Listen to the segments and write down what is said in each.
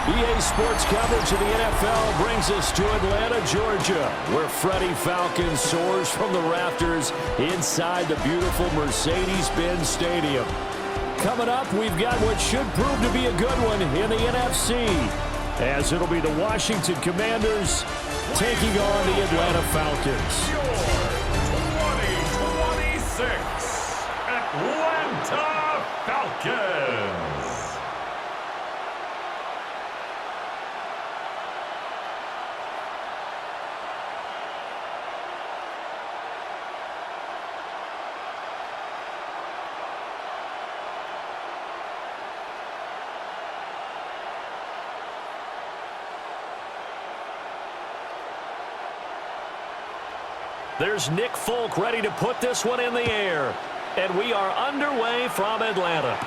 EA Sports coverage of the NFL brings us to Atlanta, Georgia, where Freddie Falcons soars from the rafters inside the beautiful Mercedes-Benz Stadium. Coming up, we've got what should prove to be a good one in the NFC, as it'll be the Washington Commanders taking on the Atlanta Falcons. Your 2026 Atlanta Falcons. There's Nick Folk ready to put this one in the air. And we are underway from Atlanta.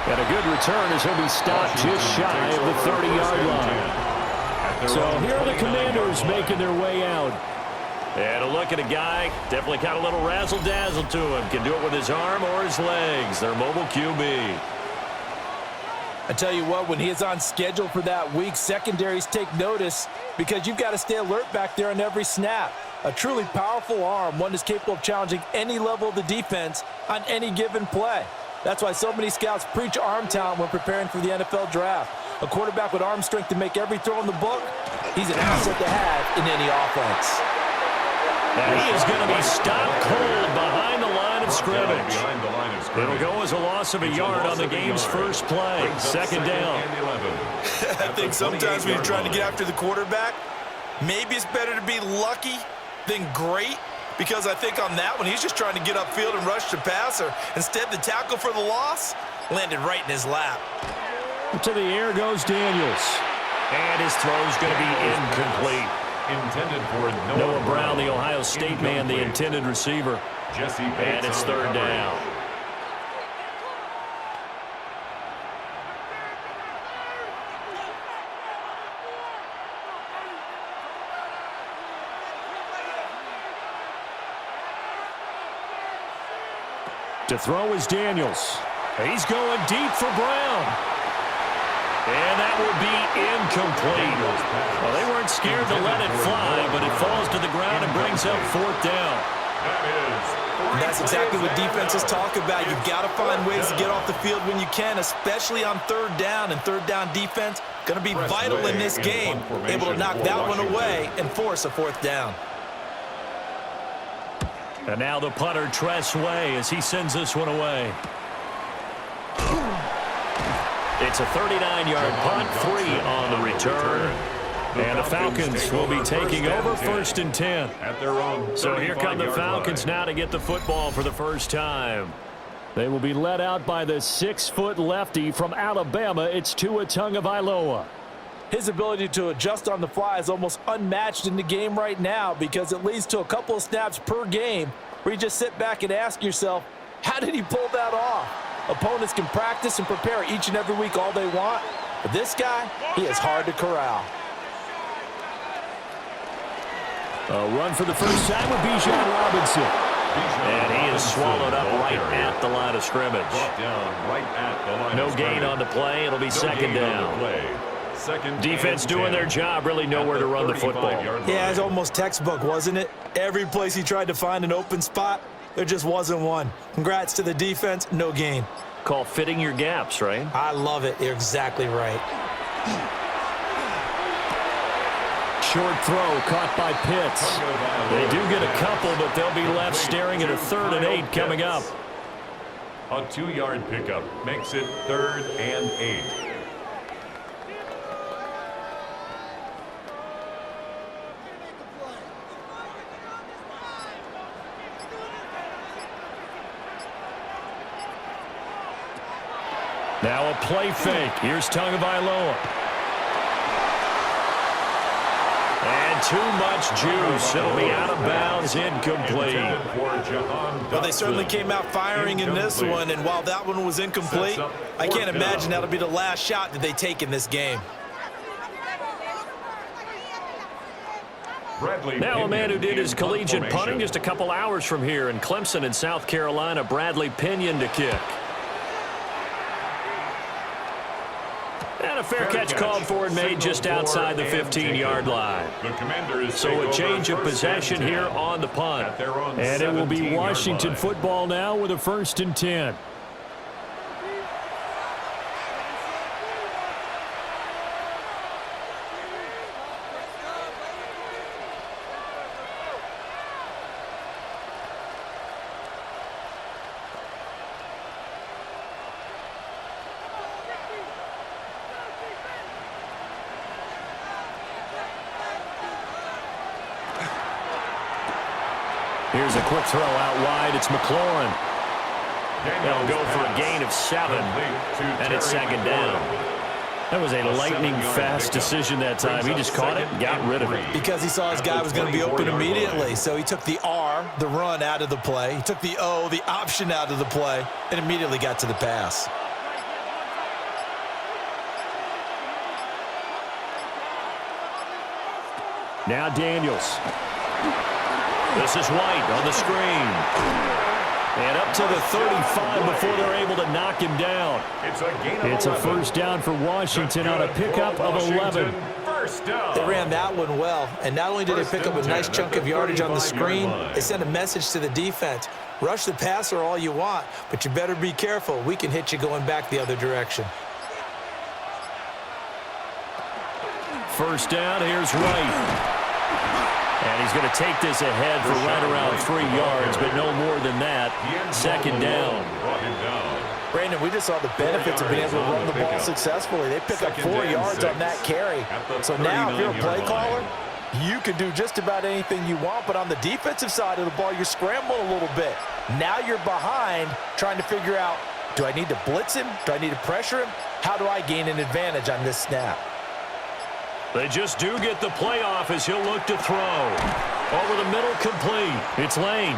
And a good return as he'll be stopped just shy of the 30-yard line. So here are the Commanders making their way out. And a look at a guy, definitely got a little razzle-dazzle to him. Can do it with his arm or his legs. Their mobile QB. I tell you what, when he is on schedule for that week, secondaries take notice because you've got to stay alert back there on every snap. A truly powerful arm, one that's capable of challenging any level of the defense on any given play. That's why so many scouts preach arm talent when preparing for the NFL draft. A quarterback with arm strength to make every throw in the book, he's an asset to have in any offense. And he is going to be stopped cold behind the line of scrimmage. It'll go as a loss of a yard on the game's first play. Second down. I think sometimes when you're trying to get after the quarterback, maybe it's better to be lucky than great, because I think on that one, he's just trying to get upfield and rush the passer. Instead, the tackle for the loss landed right in his lap. To the air goes Daniels. And his throw's going to be incomplete. Intended for Noah Brown, the Ohio State man, the intended receiver. And it's third down. To throw is Daniels. He's going deep for Brown. And that will be incomplete. Well, they weren't scared to let it fly, but it falls to the ground and brings up fourth down. And that's exactly what defenses talk about. You've got to find ways to get off the field when you can, especially on third down. And third down defense going to be vital in this game, able to knock that one away and force a fourth down. And now the punter, Tress Way, as he sends this one away. It's a 39-yard punt, 3 on the return. And the Falcons will be taking over first and 10. So here come the Falcons now to get the football for the first time. They will be led out by the 6-foot lefty from Alabama. It's Tagovailoa. His ability to adjust on the fly is almost unmatched in the game right now, because it leads to a couple of snaps per game where you just sit back and ask yourself, how did he pull that off? Opponents can practice and prepare each and every week all they want, but this guy, he is hard to corral. A run for the first time with Bijan Robinson. And he is swallowed up right at the line of scrimmage. No gain on the play. It'll be second down. Defense doing their job, really nowhere to run the football. Yeah, it's almost textbook, wasn't it? Every place he tried to find an open spot, there just wasn't one. Congrats to the defense, no gain. Call fitting your gaps, right? I love it. You're exactly right. Short throw caught by Pitts. They do get a couple, but they'll be left staring at a 3rd and 8 coming up. A 2-yard pickup makes it 3rd and 8. Now a play fake. Here's Tagovailoa. And too much juice. It'll be out of bounds, incomplete. Well, they certainly came out firing in this one, and while that one was incomplete, I can't imagine that'll be the last shot that they take in this game. Now a man who did his collegiate punting just a couple hours from here in Clemson in South Carolina, Bradley Pinion to kick. a fair catch called for and made just outside the 15-yard line. So a change of possession here on the punt. And it will be Washington football now with a 1st and 10. Here's a quick throw out wide. It's McLaurin. They'll go for a gain of 7, and it's 2nd down. That was a lightning-fast decision that time. He just caught it and got rid of it. Because he saw his guy was going to be open immediately. So he took the R, the run, out of the play. He took the O, the option, out of the play, and immediately got to the pass. Now Daniels. This is White on the screen. And up to the 35 before they're able to knock him down. It's a 1st down for Washington on a pickup of 11. They ran that one well, and not only did they pick up a nice chunk of yardage on the screen, they sent a message to the defense. Rush the passer all you want, but you better be careful. We can hit you going back the other direction. 1st down, here's White. And he's going to take this ahead for right around 3 yards, but no more than that. 2nd down. Brandon, we just saw the benefits of being able to run the ball successfully. They pick up 4 yards on that carry. So now, if you're a play caller, you can do just about anything you want, but on the defensive side of the ball, you're scrambling a little bit. Now you're behind trying to figure out, do I need to blitz him? Do I need to pressure him? How do I gain an advantage on this snap? They just do get the playoff as he'll look to throw. Over the middle, complete. It's Lane.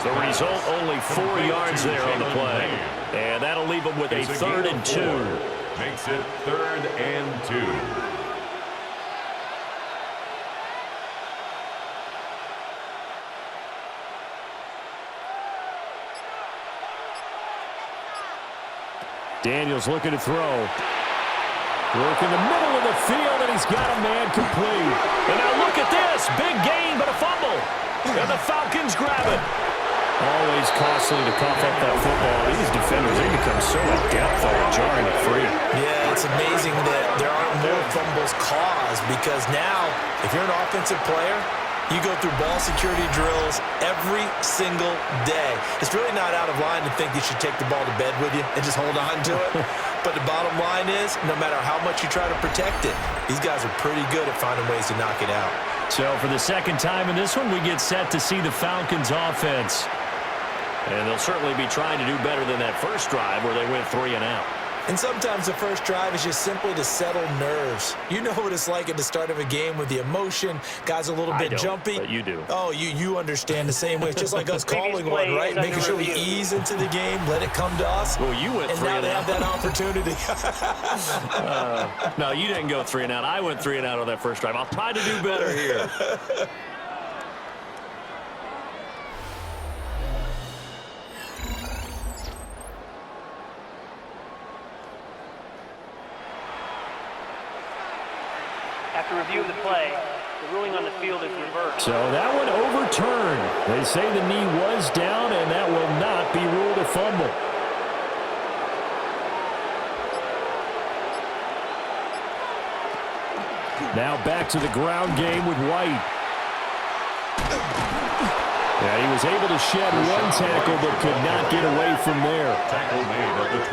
The result, only 4 yards there on the play. And that'll leave them with a 3rd and 2. Makes it 3rd and 2. Daniels looking to throw. Work in the middle of the field, and he's got a man complete. And now look at this. Big gain, but a fumble. And the Falcons grab it. Always costly to cough up that football. These defenders, they become so adept at jarring it free. Yeah, it's amazing that there aren't more fumbles caused, because now, if you're an offensive player, you go through ball security drills every single day. It's really not out of line to think you should take the ball to bed with you and just hold on to it. But the bottom line is, no matter how much you try to protect it, these guys are pretty good at finding ways to knock it out. So for the 2nd time in this one, we get set to see the Falcons offense. And they'll certainly be trying to do better than that first drive where they went 3 and out. And sometimes the first drive is just simply to settle nerves. You know what it's like at the start of a game with the emotion. Guys a little bit jumpy. But you do. Oh, you understand the same way. It's just like us calling one, right? Making sure we ease into the game, let it come to us. Well, you went 3 and out. And now they have that opportunity. No, you didn't go 3 and out. I went 3 and out on that first drive. I'll try to do better here. After review of the play, the ruling on the field is reversed. So that one overturned. They say the knee was down, and that will not be ruled a fumble. Now back to the ground game with White. Yeah, he was able to shed one tackle, but could not get away from there.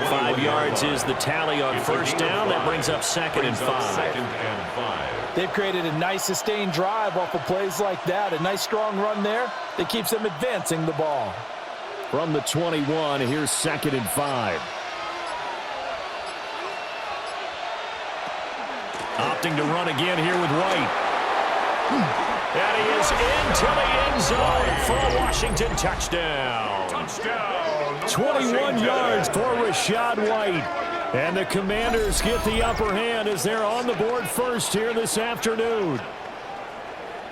5 yards is the tally on first down. That brings up 2nd and 5. They've created a nice sustained drive off of plays like that. A nice strong run there that keeps them advancing the ball. From the 21, here's 2nd and 5. Opting to run again here with White. And he is into the end zone for a Washington touchdown. 21 yards for Rachaad White. And the Commanders get the upper hand as they're on the board first here this afternoon.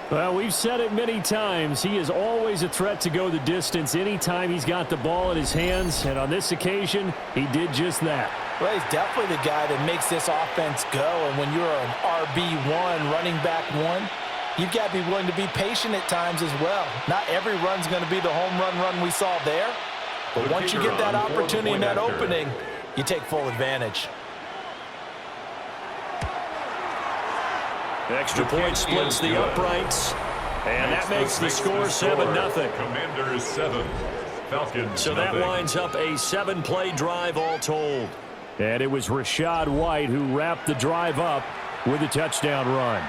Well, we've said it many times. He is always a threat to go the distance anytime he's got the ball in his hands. And on this occasion, he did just that. Well, he's definitely the guy that makes this offense go. And when you're an RB1, running back one, you've got to be willing to be patient at times as well. Not every run's going to be the home run we saw there. But once you get that opportunity and that opening, you take full advantage. Extra point splits the uprights. And that makes the score 7-0. Commanders 7, Falcons So that winds up a 7-play drive all told. And it was Rachaad White who wrapped the drive up with a touchdown run.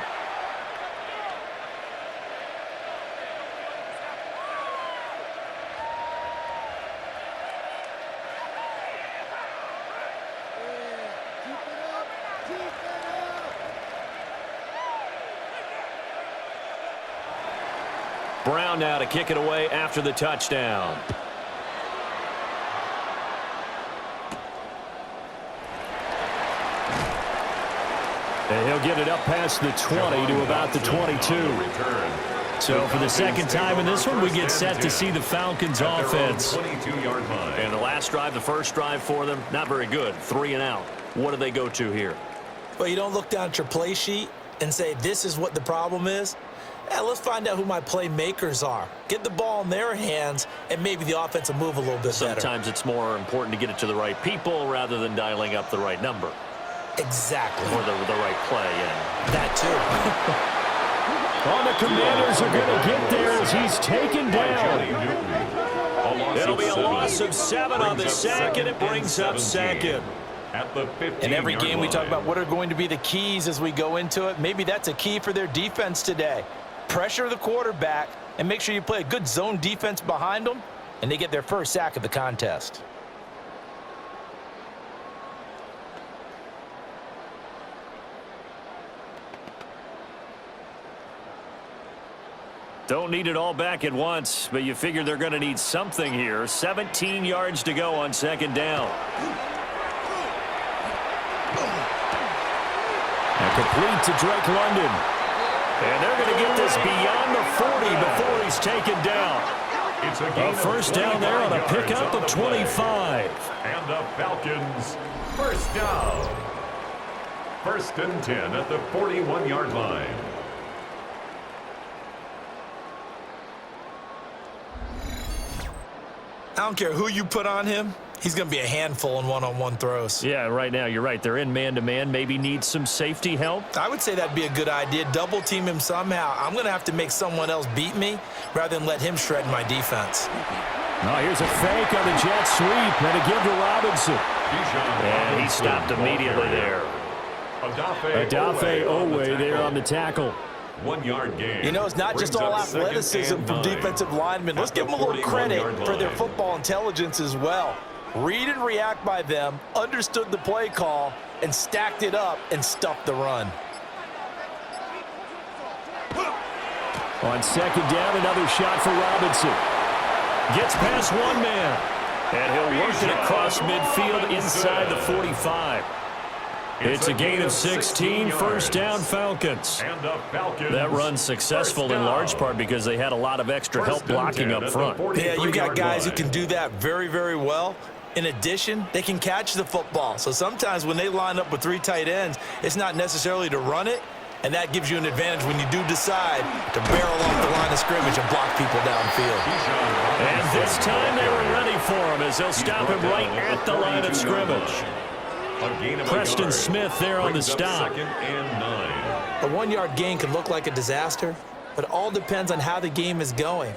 Brown now to kick it away after the touchdown. And he'll get it up past the 20 to about the 22. So for the second time in this one, we get set to see the Falcons offense. 22-yard line. And the last drive, the first drive for them, not very good. 3 and out. What do they go to here? Well, you don't look down at your play sheet and say, this is what the problem is. Let's find out who my playmakers are. Get the ball in their hands, and maybe the offense will move a little bit better. Sometimes it's more important to get it to the right people rather than dialing up the right number. Exactly. Or the right play, yeah. That too. Well, the Commanders are going to get there as he's taken down. It'll be a loss of 7 on the sack, and it brings up second. At the 15-yard In every game we line. talk about what are going to be the keys as we go into it. Maybe that's a key for their defense today. Pressure the quarterback and make sure you play a good zone defense behind them, and they get their first sack of the contest. Don't need it all back at once, but you figure they're going to need something here. 17 yards to go on second down. And complete to Drake London. And they're going to get this beyond the 40 before he's taken down. It's A first down there on a pickup of 25. And the Falcons first down. 1st and 10 at the 41-yard line. I don't care who you put on him. He's going to be a handful in one-on-one throws. Yeah, right now you're right. They're in man-to-man. Maybe need some safety help. I would say that'd be a good idea. Double team him somehow. I'm going to have to make someone else beat me rather than let him shred my defense. Oh, here's a fake on the jet sweep. And a give to Robinson. And he stopped immediately there. Adafe Owe there on the tackle. 1-yard gain. You know, it's not just all athleticism from defensive linemen. Let's give them a little credit for their football intelligence as well. Read and react by them, understood the play call, and stacked it up and stuffed the run. On second down, another shot for Robinson. Gets past one man. And he'll work it across midfield inside the 45. It's a gain of 16, first down Falcons. That run's successful in large part because they had a lot of extra help blocking up front. Yeah, you got guys who can do that very, very well. In addition, they can catch the football. So sometimes when they line up with 3 tight ends, it's not necessarily to run it, and that gives you an advantage when you do decide to barrel off the line of scrimmage and block people downfield. And this time they were ready for him as they'll stop him right at the line of scrimmage. Preston Smith there on the stop. A 1-yard gain can look like a disaster, but it all depends on how the game is going.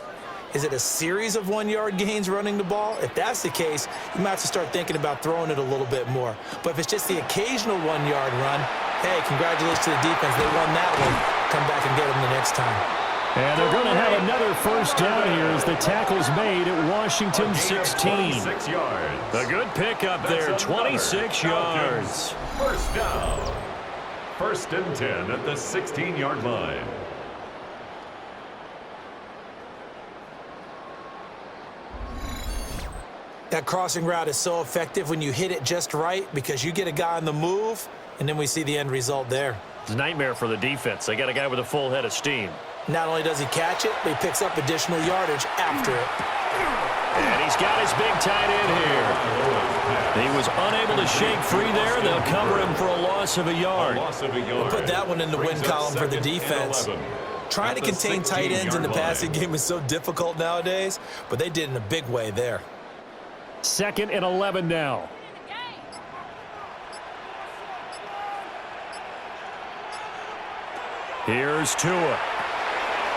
Is it a series of 1-yard gains running the ball? If that's the case, you might have to start thinking about throwing it a little bit more. But if it's just the occasional 1-yard run, hey, congratulations to the defense. They won that one. Come back and get them the next time. And they're going to have another first down here as the tackle's made at Washington 16. A good pickup there, 26 yards. First down. 1st and 10 at the 16-yard line. That crossing route is so effective when you hit it just right because you get a guy on the move, and then we see the end result there. It's a nightmare for the defense. They got a guy with a full head of steam. Not only does he catch it, but he picks up additional yardage after it. And he's got his big tight end here. He was unable to shake free there. They'll cover him for a loss of a yard. We'll put that one in the win column for the defense. Trying to contain tight ends in the passing game is so difficult nowadays, but they did in a big way there. 2nd and 11 now. Here's Tua.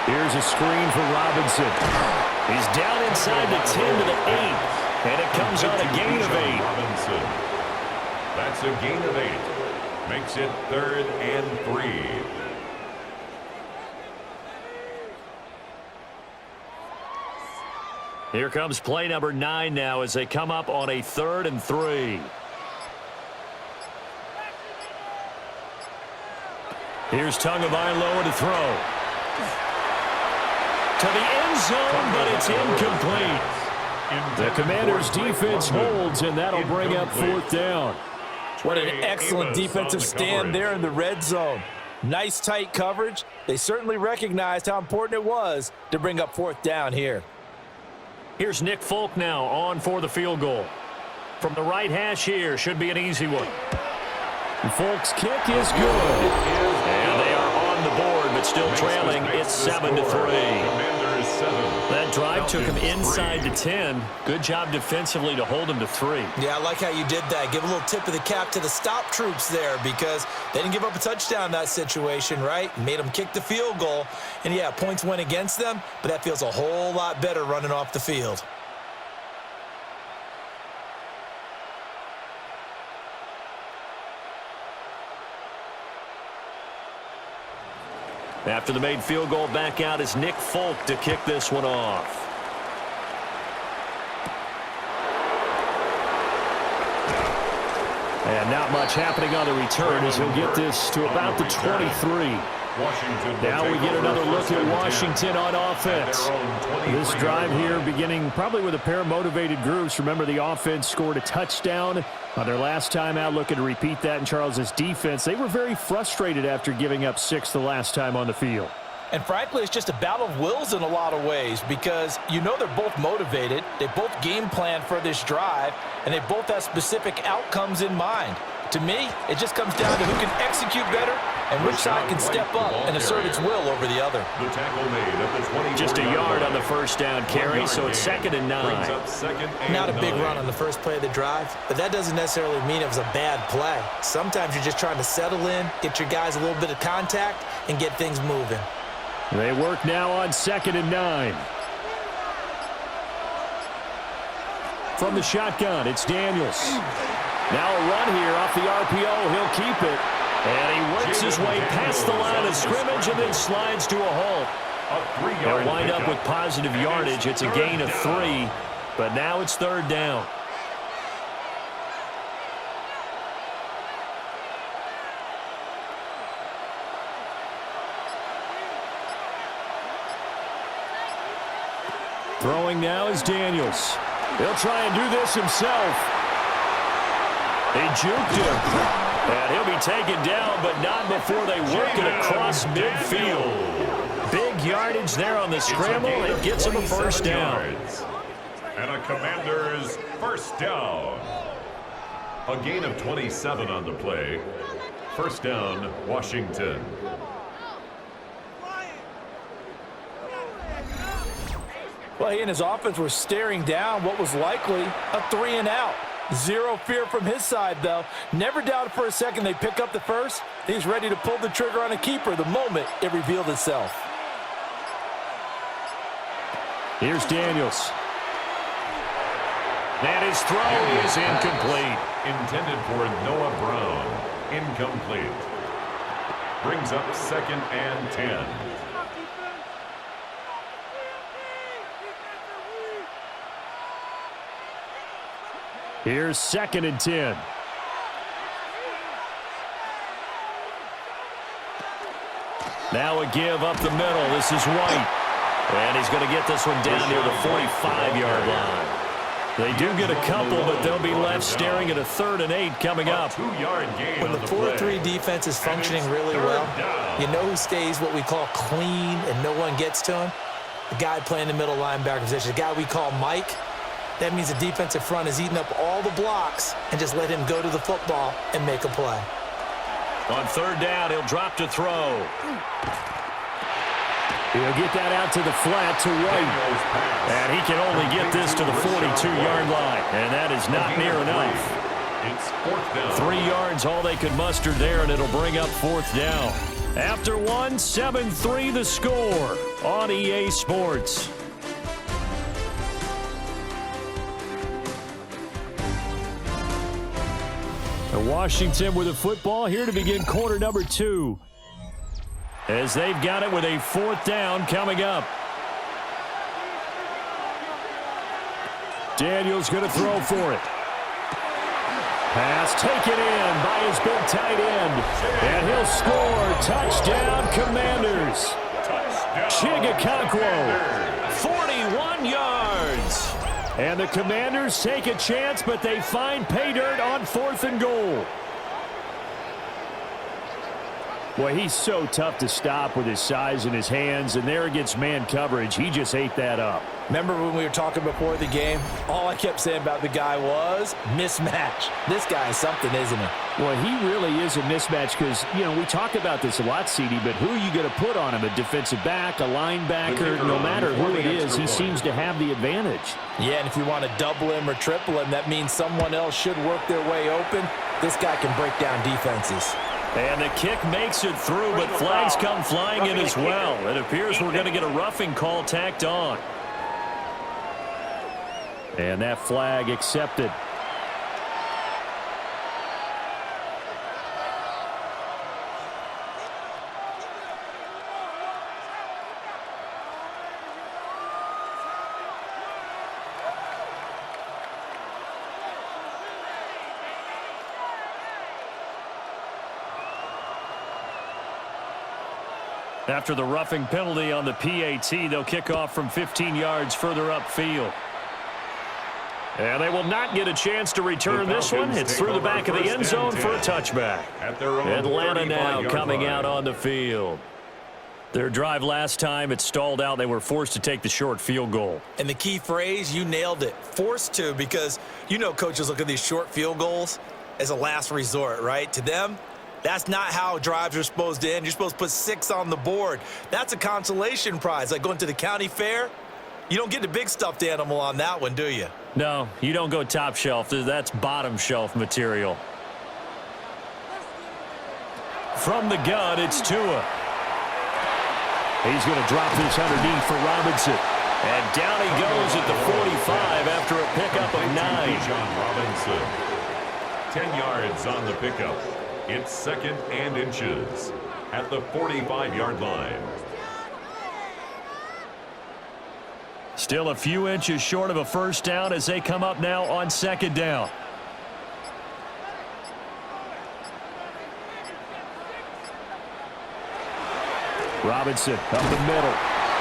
Here's a screen for Robinson. He's down inside the 10 to the 8. And it comes on a gain of 8. Robinson. That's a gain of 8. Makes it 3rd and 3. Here comes play number 9 now as they come up on a 3rd and 3. Here's Tagovailoa to throw. To the end zone, but it's incomplete. The Commanders' defense holds, and that'll bring up 4th down. What an excellent defensive stand there in the red zone. Nice tight coverage. They certainly recognized how important it was to bring up 4th down here. Here's Nick Folk now on for the field goal. From the right hash here, should be an easy one. Folk's kick is good. And they are on the board, but still trailing. It's 7-3. That drive took him inside the 10. Good job defensively to hold him to 3. Yeah, I like how you did that. Give a little tip of the cap to the stop troops there because they didn't give up a touchdown in that situation, right? Made them kick the field goal. And, yeah, points went against them, but that feels a whole lot better running off the field. After the made field goal, back out is Nick Folk to kick this one off. And not much happening on the return as he'll get this to about the 23. Now we get another look at Washington on offense. This drive here beginning probably with a pair of motivated groups. Remember, the offense scored a touchdown on their last time out. Looking to repeat that in Charles's defense. They were very frustrated after giving up 6 the last time on the field. And frankly, it's just a battle of wills in a lot of ways because you know they're both motivated. They both game plan for this drive, and they both have specific outcomes in mind. To me, it just comes down to who can execute better and which side can step up and assert its will over the other. Just a yard on the first down carry, so it's 2nd and 9. Not a big run on the first play of the drive, but that doesn't necessarily mean it was a bad play. Sometimes you're just trying to settle in, get your guys a little bit of contact, and get things moving. They work now on 2nd and 9. From the shotgun, it's Daniels. Now a run here off the RPO. He'll keep it. And he works his way past the line of scrimmage and then slides to a halt. They'll wind up with positive yardage. It's a gain of 3, but now it's 3rd down. Throwing now is Daniels. He'll try and do this himself. He juked him. And he'll be taken down, but not before they work it across midfield. Big yardage there on the scramble. It gets him a 1st down. And a Commander's 1st down. A gain of 27 on the play. 1st down, Washington. Well, he and his offense were staring down what was likely a 3-and-out. Zero fear from his side, though. Never doubted for a second they pick up the first. He's ready to pull the trigger on a keeper the moment it revealed itself. Here's Daniels. And his throw is incomplete. Intended for Noah Brown. Incomplete. Brings up 2nd and 10. Here's 2nd and 10. Now a give up the middle. This is White. And he's going to get this one down near the 45-yard line. They do get a couple, but they'll be left staring at a 3rd and 8 coming up. When the 4-3 defense is functioning really well, you know who stays what we call clean and no one gets to him? The guy playing the middle linebacker position, the guy we call Mike. That means the defensive front is eating up all the blocks and just let him go to the football and make a play. On 3rd down, he'll drop to throw. He'll get that out to the flat to White. And he can only get this to the 42-yard line. And that is not near enough. It's 4th down. 3 yards, all they could muster there, and it'll bring up 4th down. After one, 7-3 the score on EA Sports. Washington with the football here to begin quarter number 2. As they've got it with a 4th down coming up. Daniels going to throw for it. Pass taken in by his big tight end. And he'll score. Touchdown, Commanders. Chigakakwo, 41 yards. And the Commanders take a chance, but they find pay dirt on 4th and goal. Boy, he's so tough to stop with his size and his hands, and there against man coverage, he just ate that up. Remember when we were talking before the game? All I kept saying about the guy was mismatch. This guy is something, isn't he? Well, he really is a mismatch because, you know, we talk about this a lot, CD, but who are you going to put on him? A defensive back, a linebacker, no matter who it is, he seems to have the advantage. Yeah, and if you want to double him or triple him, that means someone else should work their way open. This guy can break down defenses. And the kick makes it through, but flags come flying in as well. It appears we're going to get a roughing call tacked on. And that flag accepted. After the roughing penalty on the PAT, they'll kick off from 15 yards further upfield. And they will not get a chance to return this one. It's through the back of the end zone for a touchback. Atlanta now coming out on the field. Their drive last time, it stalled out. They were forced to take the short field goal. And the key phrase, you nailed it. Forced to, because you know coaches look at these short field goals as a last resort, right? To them, that's not how drives are supposed to end. You're supposed to put 6 on the board. That's a consolation prize. Like going to the county fair, you don't get the big stuffed animal on that one, do you? No, you don't go top shelf. That's bottom shelf material. From the gun, it's Tua. He's going to drop this underneath for Robinson. And down he goes at the 45 after a pickup of 9. John Robinson. 10 yards on the pickup. It's 2nd and inches at the 45-yard line. Still a few inches short of a first down as they come up now on 2nd down. Robinson up the middle.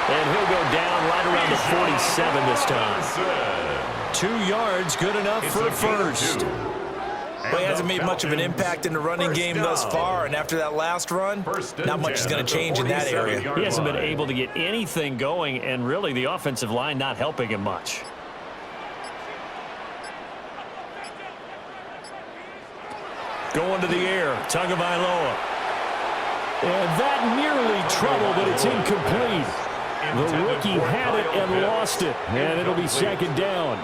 And he'll go down right around the 47 this time. 2 yards, good enough for a first. Well, he hasn't made much of an impact in the running game thus far, and after that last run, not much is going to change in that area. He hasn't been able to get anything going, and really the offensive line not helping him much. Going to the air, Tagovailoa. And that nearly trouble, but it's incomplete. The rookie had it and lost it, and it'll be 2nd down.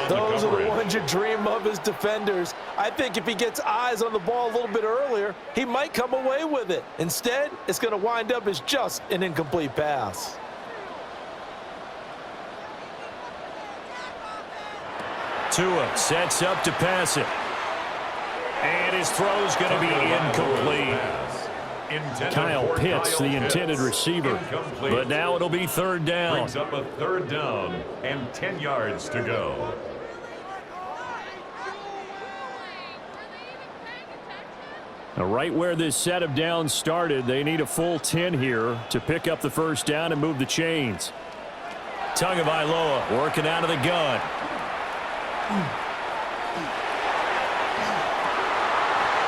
Those are the ones you dream of as defenders. I think if he gets eyes on the ball a little bit earlier, he might come away with it. Instead, it's going to wind up as just an incomplete pass. Tua sets up to pass it. And his throw's going to be incomplete. Kyle Pitts, the intended receiver. But now it'll be 3rd down. Brings up a 3rd down and 10 yards to go. Now, right where this set of downs started, they need a full 10 here to pick up the first down and move the chains. Tagovailoa working out of the gun.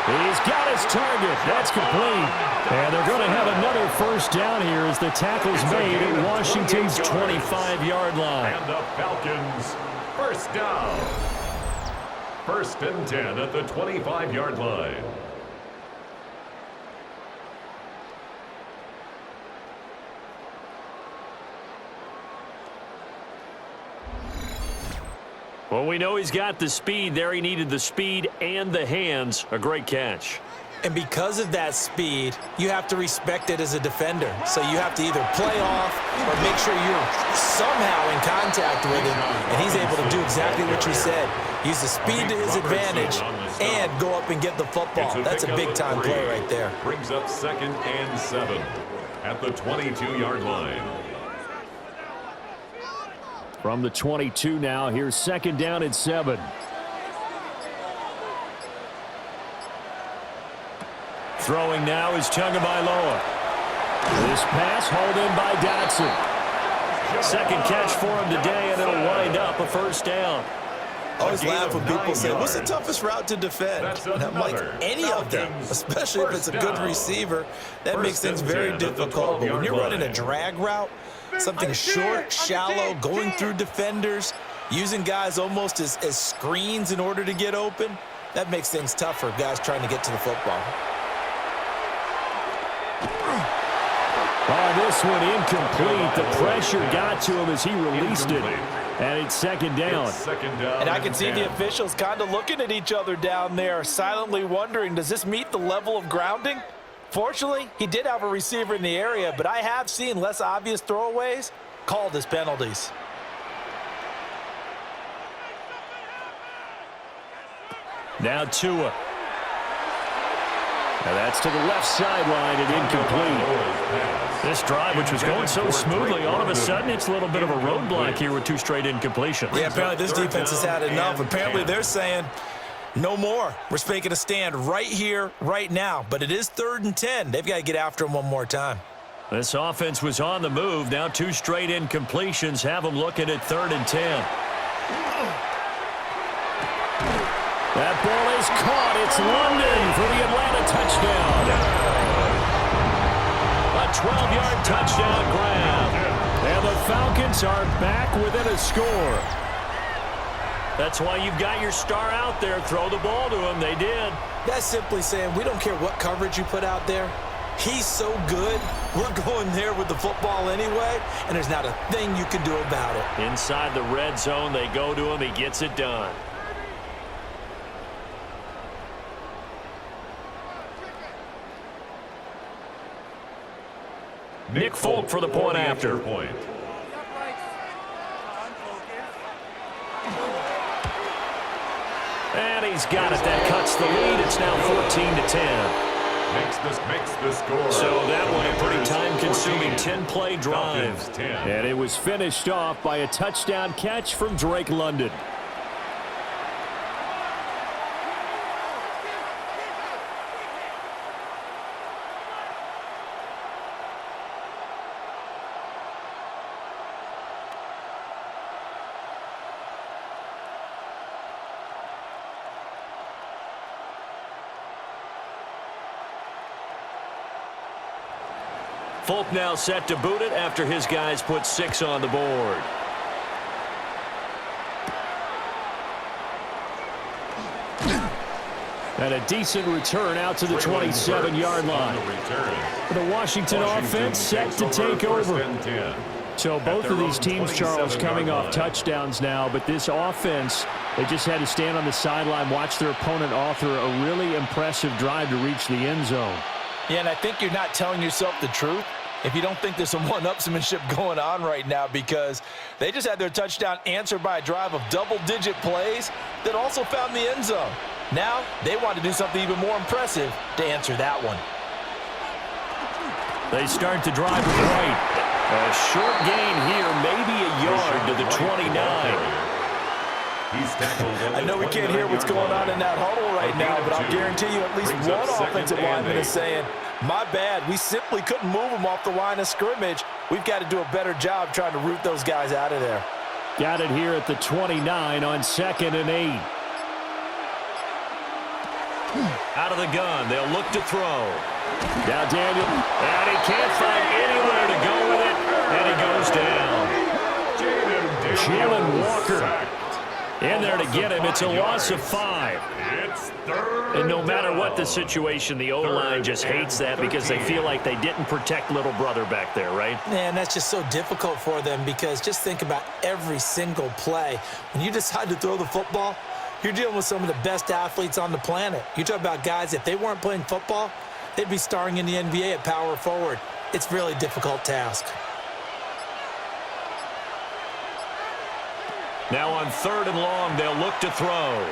He's got his target. That's complete. And they're going to have another first down here as the tackle's made at Washington's 25-yard line. And the Falcons, first down. 1st and 10 at the 25-yard line. Well, we know he's got the speed there. He needed the speed and the hands. A great catch. And because of that speed, you have to respect it as a defender. So you have to either play off or make sure you're somehow in contact with him. And he's able to do exactly what you said. Use the speed to his advantage and go up and get the football. That's a big-time play right there. Brings up 2nd and 7 at the 22-yard line. From the 22 now, here's 2nd down and 7. Throwing now is Tagovailoa. This pass hauled in by Dotson. 2nd catch for him today, and it'll wind up a first down. I always laugh when people say, what's the toughest route to defend? And I'm like, any of them, especially if it's a good receiver. That makes things very difficult. But when you're running a drag route, something short, shallow, going through defenders, using guys almost as screens in order to get open, that makes things tough for guys trying to get to the football. Oh, this one incomplete. The pressure got to him as he released it. And it's 2nd down. And I can see the officials kind of looking at each other down there, silently wondering, does this meet the level of grounding? Fortunately, he did have a receiver in the area, but I have seen less obvious throwaways called as penalties. Now Tua. Now that's to the left sideline and incomplete. This drive, which was going so smoothly, all of a sudden it's a little bit of a roadblock here with 2 straight incompletions. Yeah, apparently this defense has had enough. Apparently they're saying, no more. We're making a stand right here, right now. But it is 3rd and 10. They've got to get after him one more time. This offense was on the move. Now 2 straight incompletions have them looking at 3rd and 10. That ball is caught. It's London for the Atlanta touchdown. A 12-yard touchdown grab. And the Falcons are back within a score. That's why you've got your star out there. Throw the ball to him. They did. That's simply saying we don't care what coverage you put out there. He's so good. We're going there with the football anyway, and there's not a thing you can do about it. Inside the red zone, they go to him. He gets it done. Nick Folk for the point after. And he's got it. That cuts the lead. It's now 14-10. Makes the score. So that one a pretty time-consuming 10-play drive. And it was finished off by a touchdown catch from Drake London. Folk now set to boot it after his guys put 6 on the board. And a decent return out to the 27-yard line. The Washington offense set to take over. So both of these teams, Charles, coming off touchdowns now, but this offense, they just had to stand on the sideline, watch their opponent author a really impressive drive to reach the end zone. Yeah, and I think you're not telling yourself the truth if you don't think there's some one-upsmanship going on right now, because they just had their touchdown answered by a drive of double-digit plays that also found the end zone. Now they want to do something even more impressive to answer that one. They start to drive right. A short gain here, maybe a yard to the 29. I know we can't hear what's going on in that huddle right now, but I'll guarantee you at least one offensive lineman is saying, my bad, we simply couldn't move him off the line of scrimmage. we've got to do a better job trying to root those guys out of there. Got it here at the 29 on 2nd and 8. Out of the gun, they'll look to throw. Now Daniel, and he can't find anywhere to go with it, and he goes down. Jayden Walker in there to get him. It's a loss of 5. And no matter what the situation, the O-line just hates that because they feel like they didn't protect little brother back there, right? Man, that's just so difficult for them because just think about every single play. When you decide to throw the football, you're dealing with some of the best athletes on the planet. You talk about guys, if they weren't playing football, they'd be starring in the NBA at power forward. It's a really difficult task. Now on 3rd and long, they'll look to throw.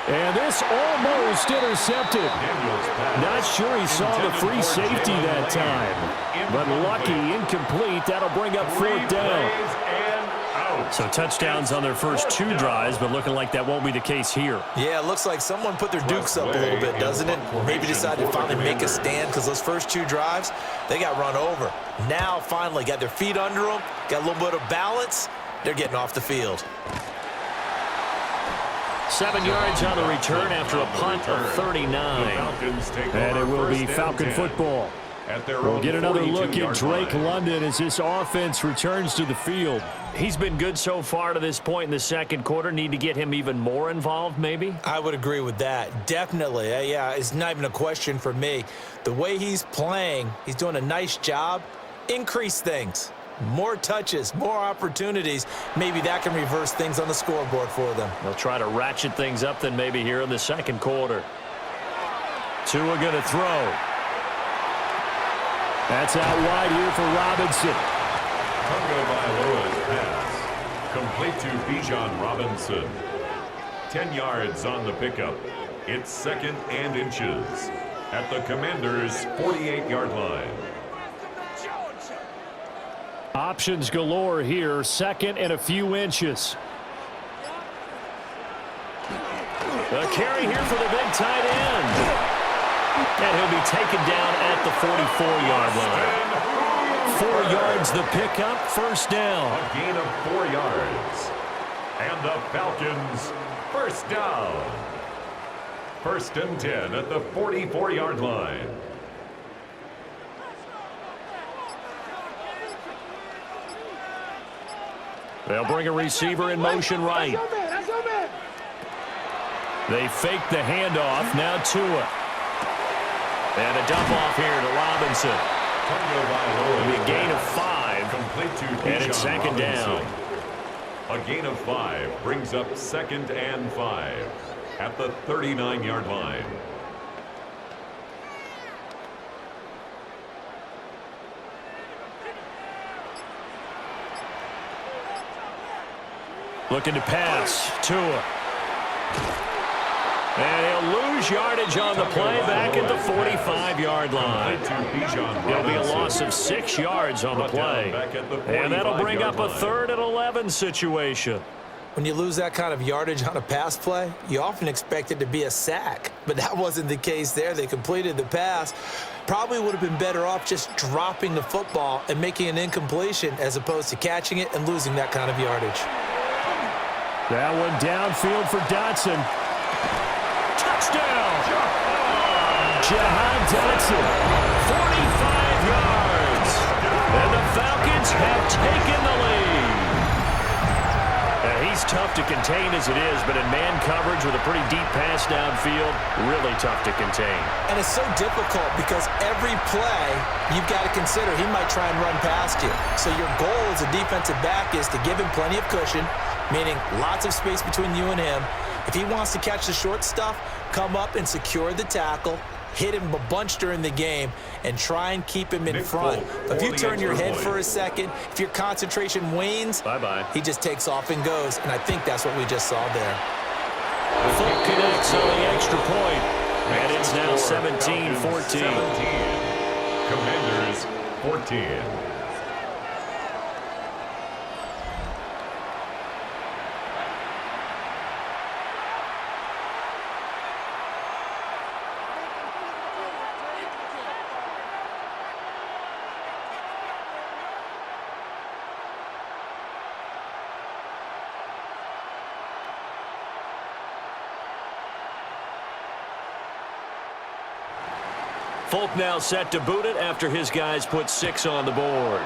And this almost intercepted. Not sure he saw the free safety that time. But lucky, incomplete. That'll bring up 4th down. So touchdowns on their first 2 drives, but looking like that won't be the case here. Yeah, it looks like someone put their dukes up a little bit, doesn't it? Maybe decided to finally make a stand because those first 2 drives, they got run over. Now finally got their feet under them, got a little bit of balance. They're getting off the field. 7 yards on the return after a punt of 39. And it will be Falcon football. We'll get another look at Drake London as this offense returns to the field. He's been good so far to this point in the second quarter. Need to get him even more involved, maybe? I would agree with that. Definitely. Yeah, it's not even a question for me. The way he's playing, he's doing a nice job. Increase things. More touches, more opportunities. Maybe that can reverse things on the scoreboard for them. They'll try to ratchet things up then maybe here in the second quarter. Tua going to throw. That's out wide here for Robinson. Tagovailoa's pass. Complete to Bijan Robinson. 10 yards on the pickup. It's 2nd and inches at the Commanders' 48-yard line. Options galore here. 2nd and a few inches. A carry here for the big tight end. And he'll be taken down at the 44-yard line. 4 yards the pickup, 1st down. A gain of 4 yards. And the Falcons, 1st down. 1st and 10 at the 44-yard line. They'll bring a receiver in motion right. They fake the handoff. Now Tua. And a dump off here to Robinson. A gain of 5. Complete to And it's 2nd down. A gain of 5 brings up 2nd and 5 at the 39-yard line. Looking to pass. Tua. And he'll lose yardage on the play back at the 45-yard line. It'll be a loss of 6 yards on the play. And that'll bring up a 3rd and 11 situation. When you lose that kind of yardage on a pass play, you often expect it to be a sack. But that wasn't the case there. They completed the pass. Probably would have been better off just dropping the football and making an incompletion as opposed to catching it and losing that kind of yardage. That one downfield for Dotson. Touchdown! Jahan Dotson, 45 yards. And the Falcons have taken the lead. He's tough to contain as it is, but in man coverage with a pretty deep pass downfield, really tough to contain. And it's so difficult because every play you've got to consider he might try and run past you. So your goal as a defensive back is to give him plenty of cushion, meaning lots of space between you and him. If he wants to catch the short stuff, come up and secure the tackle, hit him a bunch during the game, and try and keep him in front. But if you turn your head for a second, if your concentration wanes, he just takes off and goes. And I think that's what we just saw there. Full connects on the extra point. And it's now 17-14. Commanders 14. Folk now set to boot it after his guys put 6 on the board.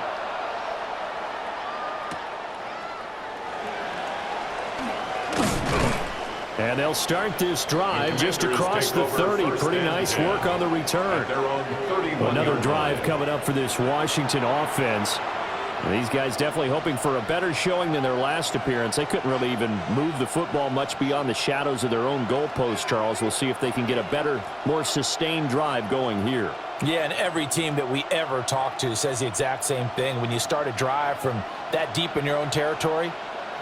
And they'll start this drive just across the 30. Pretty nice work on the return. Another drive coming up for this Washington offense. And these guys definitely hoping for a better showing than their last appearance. They couldn't really even move the football much beyond the shadows of their own goalpost, Charles. We'll see if they can get a better, more sustained drive going here. Yeah, and every team that we ever talk to says the exact same thing. When you start a drive from that deep in your own territory,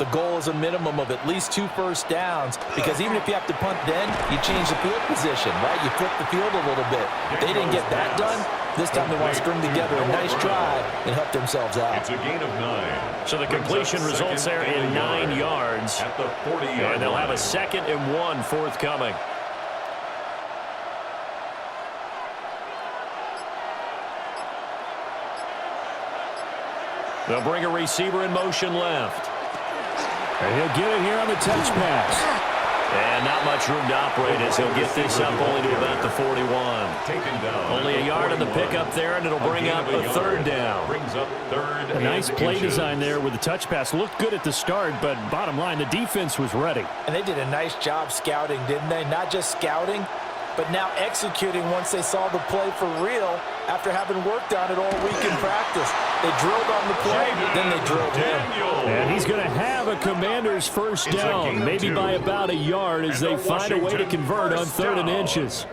the goal is a minimum of at least 2 first downs, because even if you have to punt then, you change the field position, right? You flip the field a little bit. They didn't get that done. This time they want to string together a nice drive and help themselves out. It's a gain of 9. So the completion results there in 9 yards. At the 40-yard And they'll have a 2nd and 1 forthcoming. They'll bring a receiver in motion left. And he'll get it here on the touch pass. And not much room to operate as he'll get this up only to about the 41. Only a yard on the pickup there, and it'll bring up a 3rd down. A nice play design there with the touch pass. Looked good at the start, but bottom line, the defense was ready. And they did a nice job scouting, didn't they? Not just scouting, but now executing once they saw the play for real after having worked on it all week in practice. They drilled on the play, then they drilled him. And he's going to have a Commander's first down, maybe by about a yard as they find a way to convert on 3rd and inches.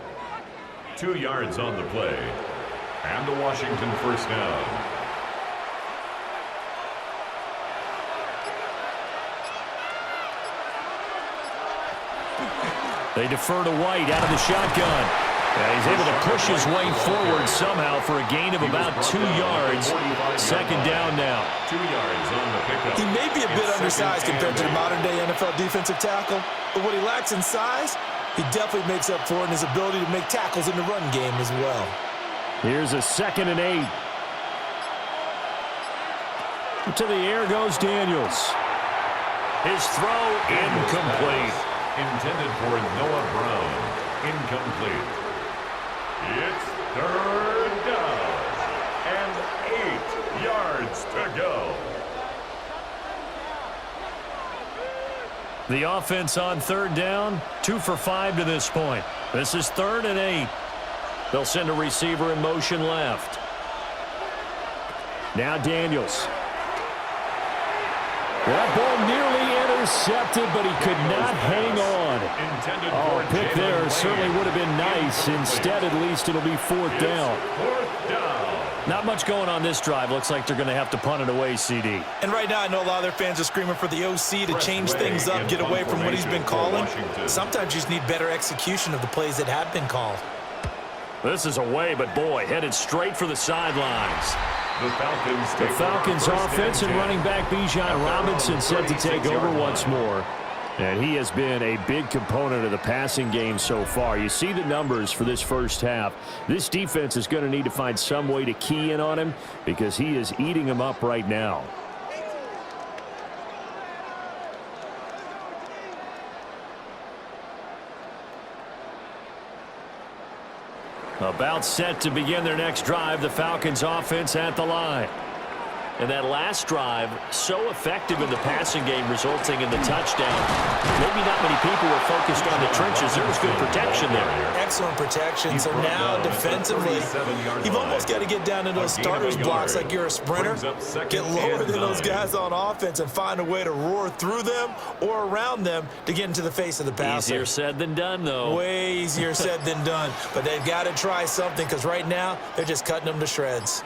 2 yards on the play. And the Washington first down. They defer to White out of the shotgun. And he's able to push his way forward somehow for a gain of about 2 yards. 2nd down now. 2 yards on the pickup. He may be a bit undersized compared to the modern-day NFL defensive tackle, but what he lacks in size, he definitely makes up for in his ability to make tackles in the run game as well. Here's a 2nd and 8. To the air goes Daniels. His throw incomplete. Intended for Noah Brown. Incomplete. It's 3rd down. And 8 yards to go. The offense on 3rd down, 2 for 5 to this point. This is 3rd and 8. They'll send a receiver in motion left. Now Daniels. That ball nearly intercepted, but he could not hang on. Oh, pick there certainly would have been nice. Instead, at least it'll be 4th down. 4th down. Not much going on this drive. Looks like they're going to have to punt it away, CD. And right now, I know a lot of their fans are screaming for the OC to change things up, get away from what he's been calling. Sometimes you just need better execution of the plays that have been called. This is away, but boy, headed straight for the sidelines. The Falcons offense and running back Bijan Robinson set to take over once more. And he has been a big component of the passing game so far. You see the numbers for this first half. This defense is going to need to find some way to key in on him because he is eating them up right now. About set to begin their next drive, the Falcons offense at the line. And that last drive, so effective in the passing game, resulting in the touchdown. Maybe not many people were focused on the trenches. There was good protection there. Excellent protection. So now defensively, you've almost got to get down to those starters blocks like you're a sprinter. Get lower than those guys on offense and find a way to roar through them or around them to get into the face of the passer. Easier said than done, though. Way easier said than done. But they've got to try something because right now they're just cutting them to shreds.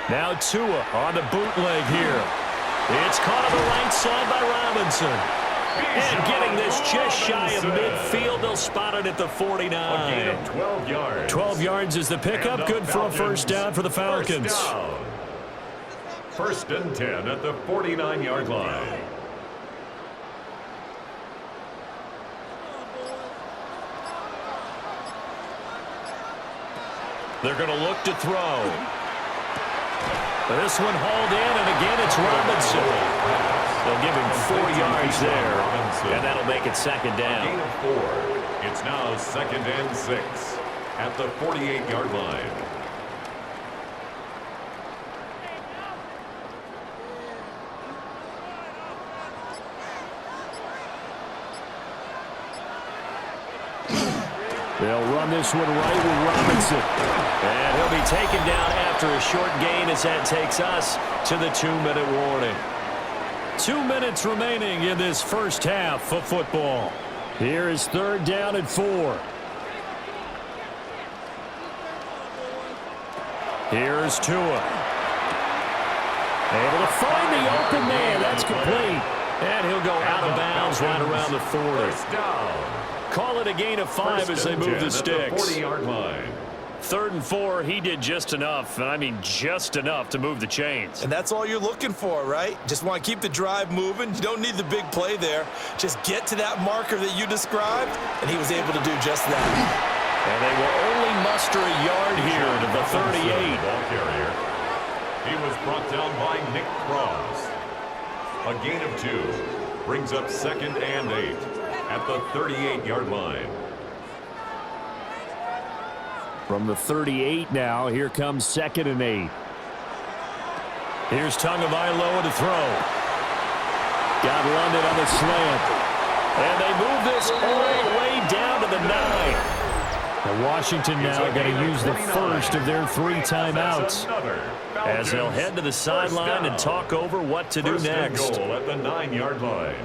Now Tua on the bootleg here. It's caught on the right side by Robinson. And getting this just shy of midfield, they'll spot it at the 49. A gain of 12 yards. 12 yards is the pickup. Good for a first down for the Falcons. First and 10 at the 49-yard line. They're going to look to throw. This one hauled in, and again it's Robinson. They'll give him 4 yards there, and that'll make it 2nd down. A gain of 4. It's now 2nd and 6. at the 48-yard line. They'll run this one right with Robinson. And he'll be taken down after a short gain as that takes us to the 2-minute warning. 2 minutes remaining in this first half of football. Here is 3rd down and 4. Here's Tua. Able to find the open man. That's complete. And he'll go out of bounds right around the 40. First down. Call it a gain of 5 as they move the sticks. 40-yard line. 3rd and 4, he did just enough, and I mean just enough to move the chains. And that's all you're looking for, right? Just want to keep the drive moving. You don't need the big play there. Just get to that marker that you described, and he was able to do just that. And they will only muster a yard here to the 38. Ball carrier. He was brought down by Nick Cross. A gain of 2 brings up 2nd and 8 at the 38-yard line. From the 38 now, here comes 2nd and 8. Here's Tagovailoa to throw. Got London on the slant. And they move this all the way down to the 9. And Washington now going to use the first of their 3 timeouts as they'll head to the sideline and talk over what to do next. First and goal at the 9-yard line.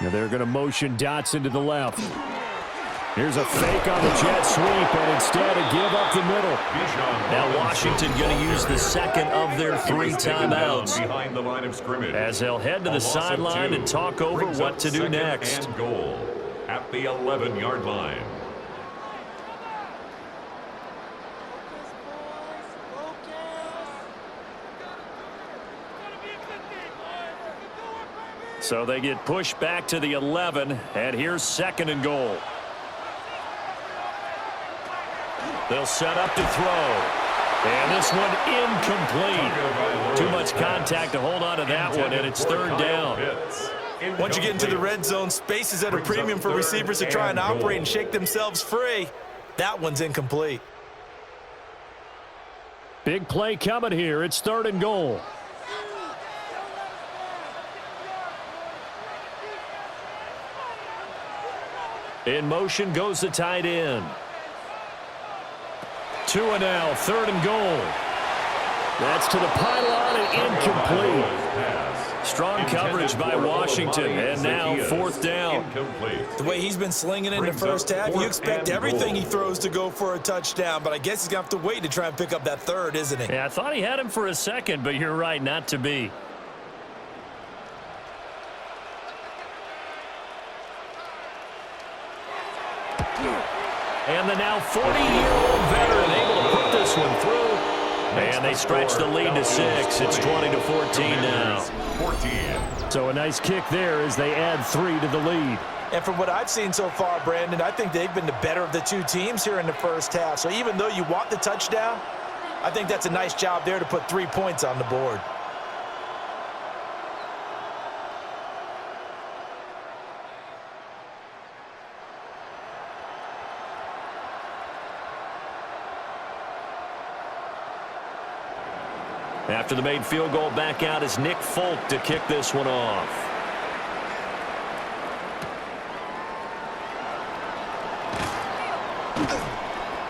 Now they're going to motion Dotson to the left. Here's a fake on the jet sweep, and instead a give up the middle. Now Washington going to use the 2nd of their 3 timeouts behind the line of scrimmage as they'll head to the sideline and talk over what to do next. And goal at the 11-yard line. So they get pushed back to the 11, and here's 2nd and goal. They'll set up to throw. And this one incomplete. Too much contact to hold on to that one, and it's 3rd down. Once you get into the red zone, space is at a premium for receivers to try and operate and shake themselves free. That one's incomplete. Big play coming here. It's 3rd and goal. In motion goes the tight end. Tua now, 3rd and goal. That's to the pylon and incomplete. Strong coverage by Washington, and now 4th down. The way he's been slinging in the first half, you expect everything he throws to go for a touchdown, but I guess he's going to have to wait to try and pick up that 3rd, isn't he? Yeah, I thought he had him for a second, but you're right, not to be. And the now 40-year-old veteran able to put this one through. And they stretch the lead to 6. It's 20-14 now. 14. So a nice kick there as they add 3 to the lead. And from what I've seen so far, Brandon, I think they've been the better of the 2 teams here in the first half. So even though you want the touchdown, I think that's a nice job there to put 3 points on the board. After the made field goal, back out is Nick Folk to kick this one off.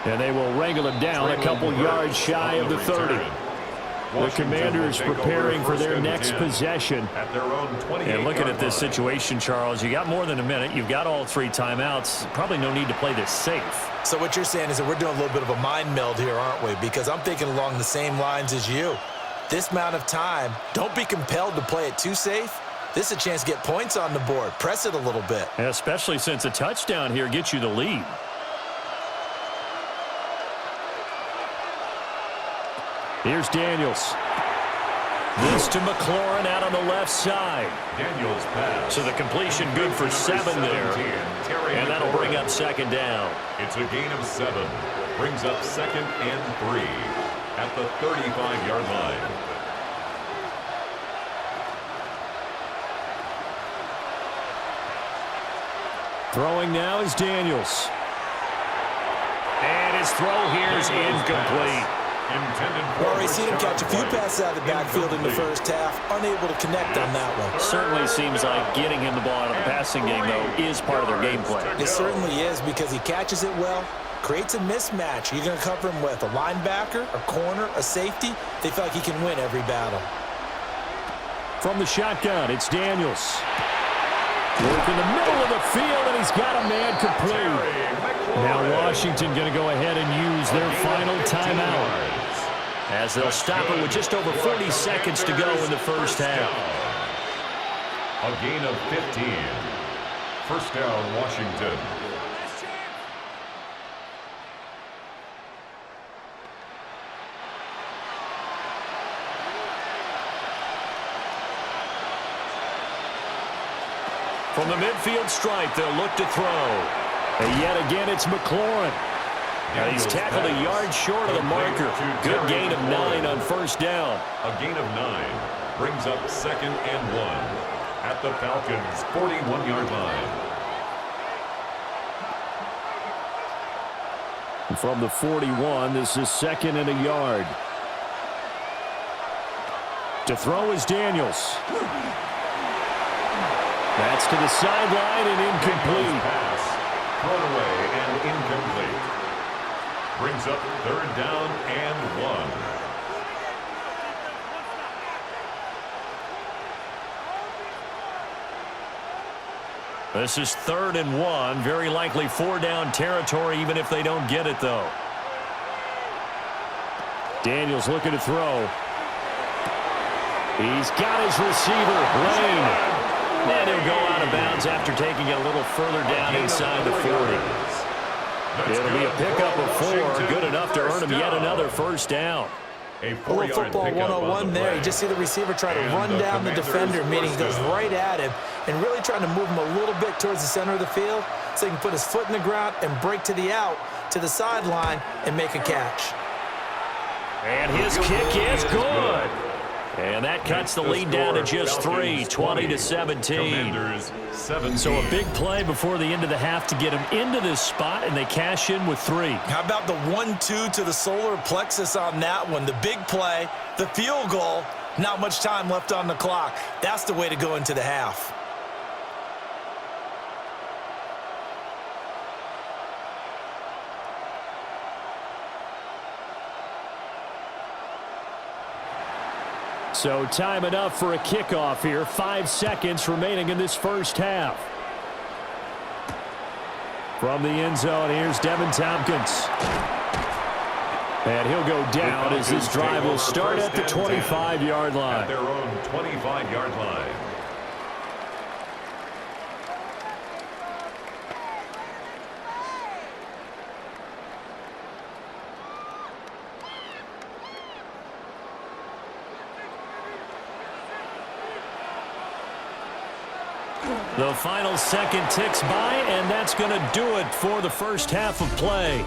And they will wrangle him down a couple yards shy of the 30. The Commanders preparing for their next possession. And looking at this situation, Charles, you got more than a minute. You've got all 3 timeouts. Probably no need to play this safe. So what you're saying is that we're doing a little bit of a mind meld here, aren't we? Because I'm thinking along the same lines as you. This amount of time, don't be compelled to play it too safe. This is a chance to get points on the board. Press it a little bit. And especially since a touchdown here gets you the lead. Here's Daniels. This to McLaurin out on the left side. Daniels pass. So the completion good for 7 there. And that'll bring up second down. It's a gain of 7. Brings up 2nd and 3 at the 35-yard line. Throwing now is Daniels. And his throw here is incomplete. Well, we've seen him catch a few passes out of the backfield in the first half, unable to connect on that one. Certainly seems like getting him the ball out of the passing game, though, is part of their game plan. It certainly is, because he catches it well, creates a mismatch. You're going to cover him with a linebacker, a corner, a safety. They feel like he can win every battle. From the shotgun, it's Daniels. Work in the middle of the field, and he's got a man complete. Now Washington going to go ahead and use their final timeout, as they'll stop it with just over 40 seconds to go in the first half. A gain of 15. First down, Washington. From the midfield stripe, they'll look to throw. And yet again, it's McLaurin. And he's tackled a yard short of the marker. Good gain of 9 on first down. A gain of 9 brings up 2nd and 1 at the Falcons' 41-yard line. From the 41, this is 2nd and a yard. To throw is Daniels. That's to the sideline and incomplete. Pass thrown away and incomplete. Brings up 3rd down and 1. This is 3rd and 1. Very likely 4-down territory, even if they don't get it, though. Daniels looking to throw. He's got his receiver, Lane. And he'll go out of bounds after taking it a little further down inside the 40. It'll be a pickup of 4, good enough to earn him yet another first down. A little football 101 there. You just see the receiver try to run down the defender, meaning he goes right at him and really trying to move him a little bit towards the center of the field so he can put his foot in the ground and break to the out, to the sideline, and make a catch. And his kick is good. And that cuts the lead down to just 3, 20-17. So a big play before the end of the half to get him into this spot, and they cash in with 3. How about the 1-2 to the solar plexus on that one? The big play, the field goal, not much time left on the clock. That's the way to go into the half. So time enough for a kickoff here. 5 seconds remaining in this first half. From the end zone, here's Devin Tompkins. And he'll go down as this drive will start at the 25-yard line. At their own 25-yard line. The final second ticks by, and that's going to do it for the first half of play.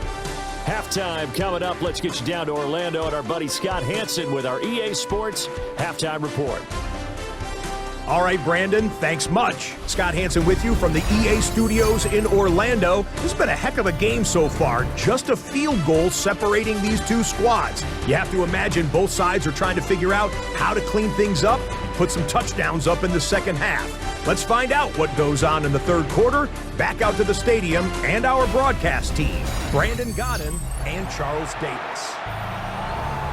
Halftime coming up. Let's get you down to Orlando and our buddy Scott Hansen with our EA Sports Halftime Report. All right, Brandon, thanks much. Scott Hansen with you from the EA Studios in Orlando. This has been a heck of a game so far. Just a field goal separating these two squads. You have to imagine both sides are trying to figure out how to clean things up, put some touchdowns up in the second half. Let's find out what goes on in the third quarter. Back out to the stadium and our broadcast team, Brandon Godden and Charles Davis.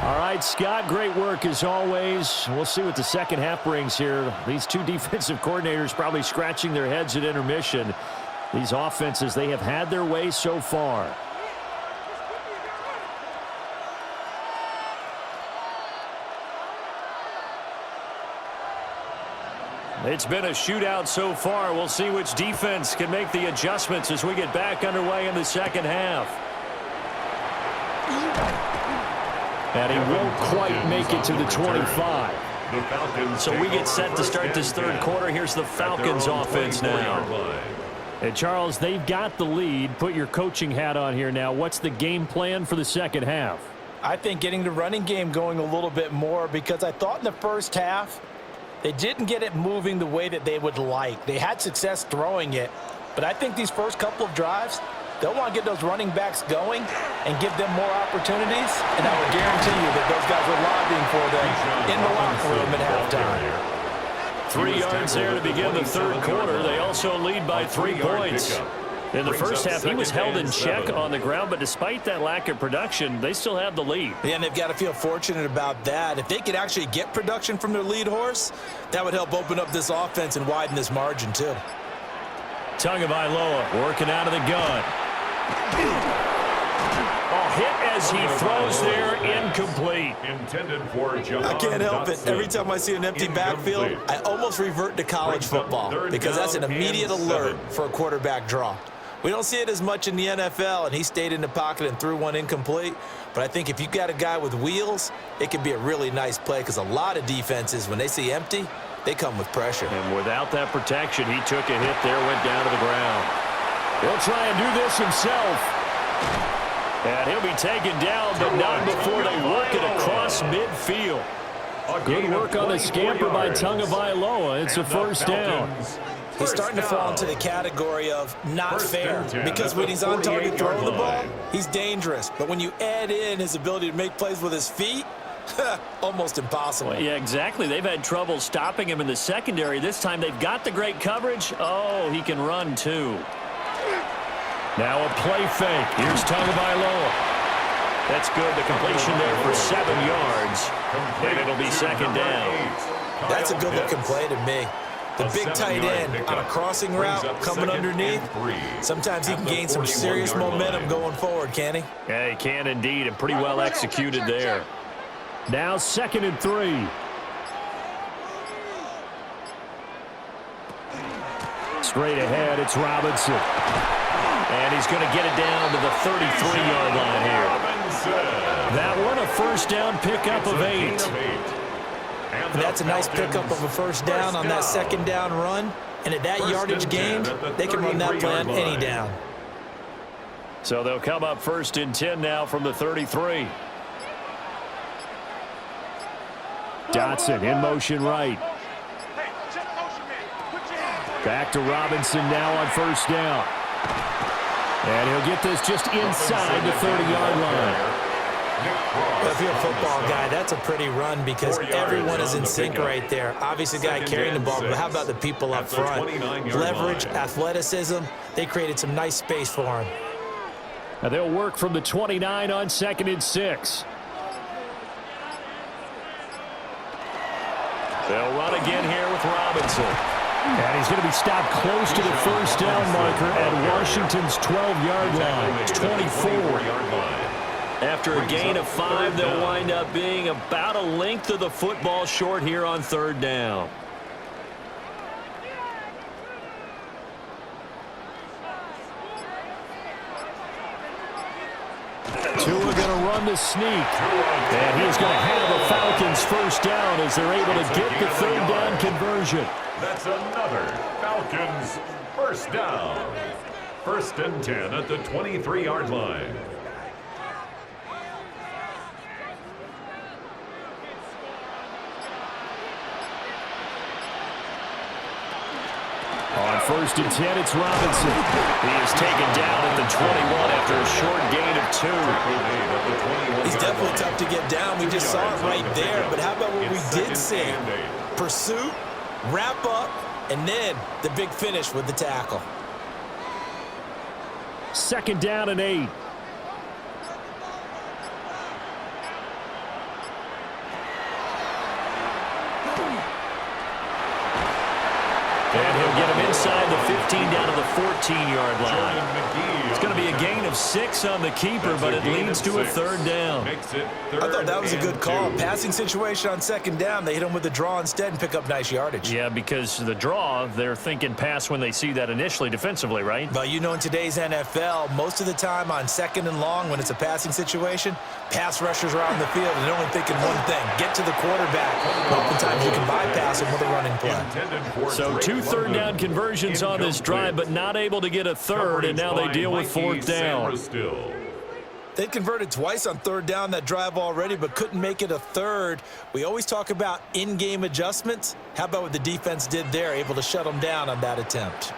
All right, Scott, great work as always. We'll see what the second half brings here. These two defensive coordinators probably scratching their heads at intermission. These offenses, they have had their way so far. It's been a shootout so far. We'll see which defense can make the adjustments as we get back underway in the second half. And he won't quite make it to the 25. The Falcons. So we get set to start this third quarter. Here's the Falcons offense now. And Charles, they've got the lead. Put your coaching hat on here now. What's the game plan for the second half? I think getting the running game going a little bit more, because I thought in the first half they didn't get it moving the way that they would like. They had success throwing it, but I think these first couple of drives, they'll want to get those running backs going and give them more opportunities, and I will guarantee you that those guys are lobbying for them in the locker room at halftime. 3 yards there to begin the third quarter. They also lead by 3 points. In the first half, he was held in check on the ground, but despite that lack of production, they still have the lead. Yeah, and they've got to feel fortunate about that. If they could actually get production from their lead horse, that would help open up this offense and widen this margin too. Tagovailoa working out of the gun. Hit as he throws there, incomplete. Intended for John. I can't help it. Every time I see an empty backfield, I almost revert to college football because that's an immediate alert for a quarterback draw. We don't see it as much in the NFL, and he stayed in the pocket and threw one incomplete. But I think if you've got a guy with wheels, it can be a really nice play because a lot of defenses, when they see empty, they come with pressure. And without that protection, he took a hit there, went down to the ground. He'll try and do this himself. And he'll be taken down, but not before they work it across midfield. Good work on the scamper by Tagovailoa. It's a first down. He's starting to fall into the category of not fair, because when he's on target throwing the ball, he's dangerous. But when you add in his ability to make plays with his feet, almost impossible. Well, yeah, exactly. They've had trouble stopping him in the secondary. This time they've got the great coverage. Oh, he can run too. Now a play fake. Here's Tagovailoa. That's good. The completion there for 7 yards. And it'll be second down. That's a good-looking play to me. The big tight end on a crossing route coming underneath. Sometimes he can gain some serious momentum going forward, can he? Yeah, he can indeed, and pretty well executed there. Now 2nd and 3. Straight ahead, it's Robinson. And he's going to get it down to the 33-yard line here. That one a first down pickup of 8. And that's a nice pickup of a first down on that second down run. And at that yardage gain, they can run that play on any down. So they'll come up 1st and 10 now from the 33. Dotson in motion right. Back to Robinson now on first down. And he'll get this just inside the 30-yard line. If you're a football guy, that's a pretty run because everyone is in sync right there. Obviously, the guy carrying the ball, but how about the people up front? Leverage, athleticism, they created some nice space for him. Now they'll work from the 29 on 2nd and 6. They'll run again here with Robinson. And he's going to be stopped close to the first down marker at Washington's 12-yard line. It's 24. After a gain of 5, they'll wind up being about a length of the football short here on 3rd down. Tua going to run the sneak. And he's going to have a Falcons first down as they're able to get the 3rd down conversion. That's another Falcons first down. 1st and 10 at the 23-yard line. On 1st and 10, it's Robinson. He is taken down at the 21 after a short gain of 2. He's definitely tough to get down. We just saw it right there. But how about what we did see? Pursuit, wrap up, and then the big finish with the tackle. 2nd down and 8. And he'll get him inside the 15 down to the 14-yard line. It's going to be a gain of 6 on the keeper, but it leads to a third down. I thought that was a good call. Passing situation on second down. They hit him with the draw instead and pick up nice yardage. Yeah, because the draw, they're thinking pass when they see that initially defensively, right? But you know, in today's NFL, most of the time on second and long, when it's a passing situation, pass rushers are out in the field and they're only thinking one thing: get to the quarterback. Oftentimes you can bypass him with a running play. So 2 third-down conversions on this drive, but not able to get a third, and now they deal with 4th down. They converted twice on third down that drive already, but couldn't make it a third. We always talk about in-game adjustments. How about what the defense did there, able to shut them down on that attempt?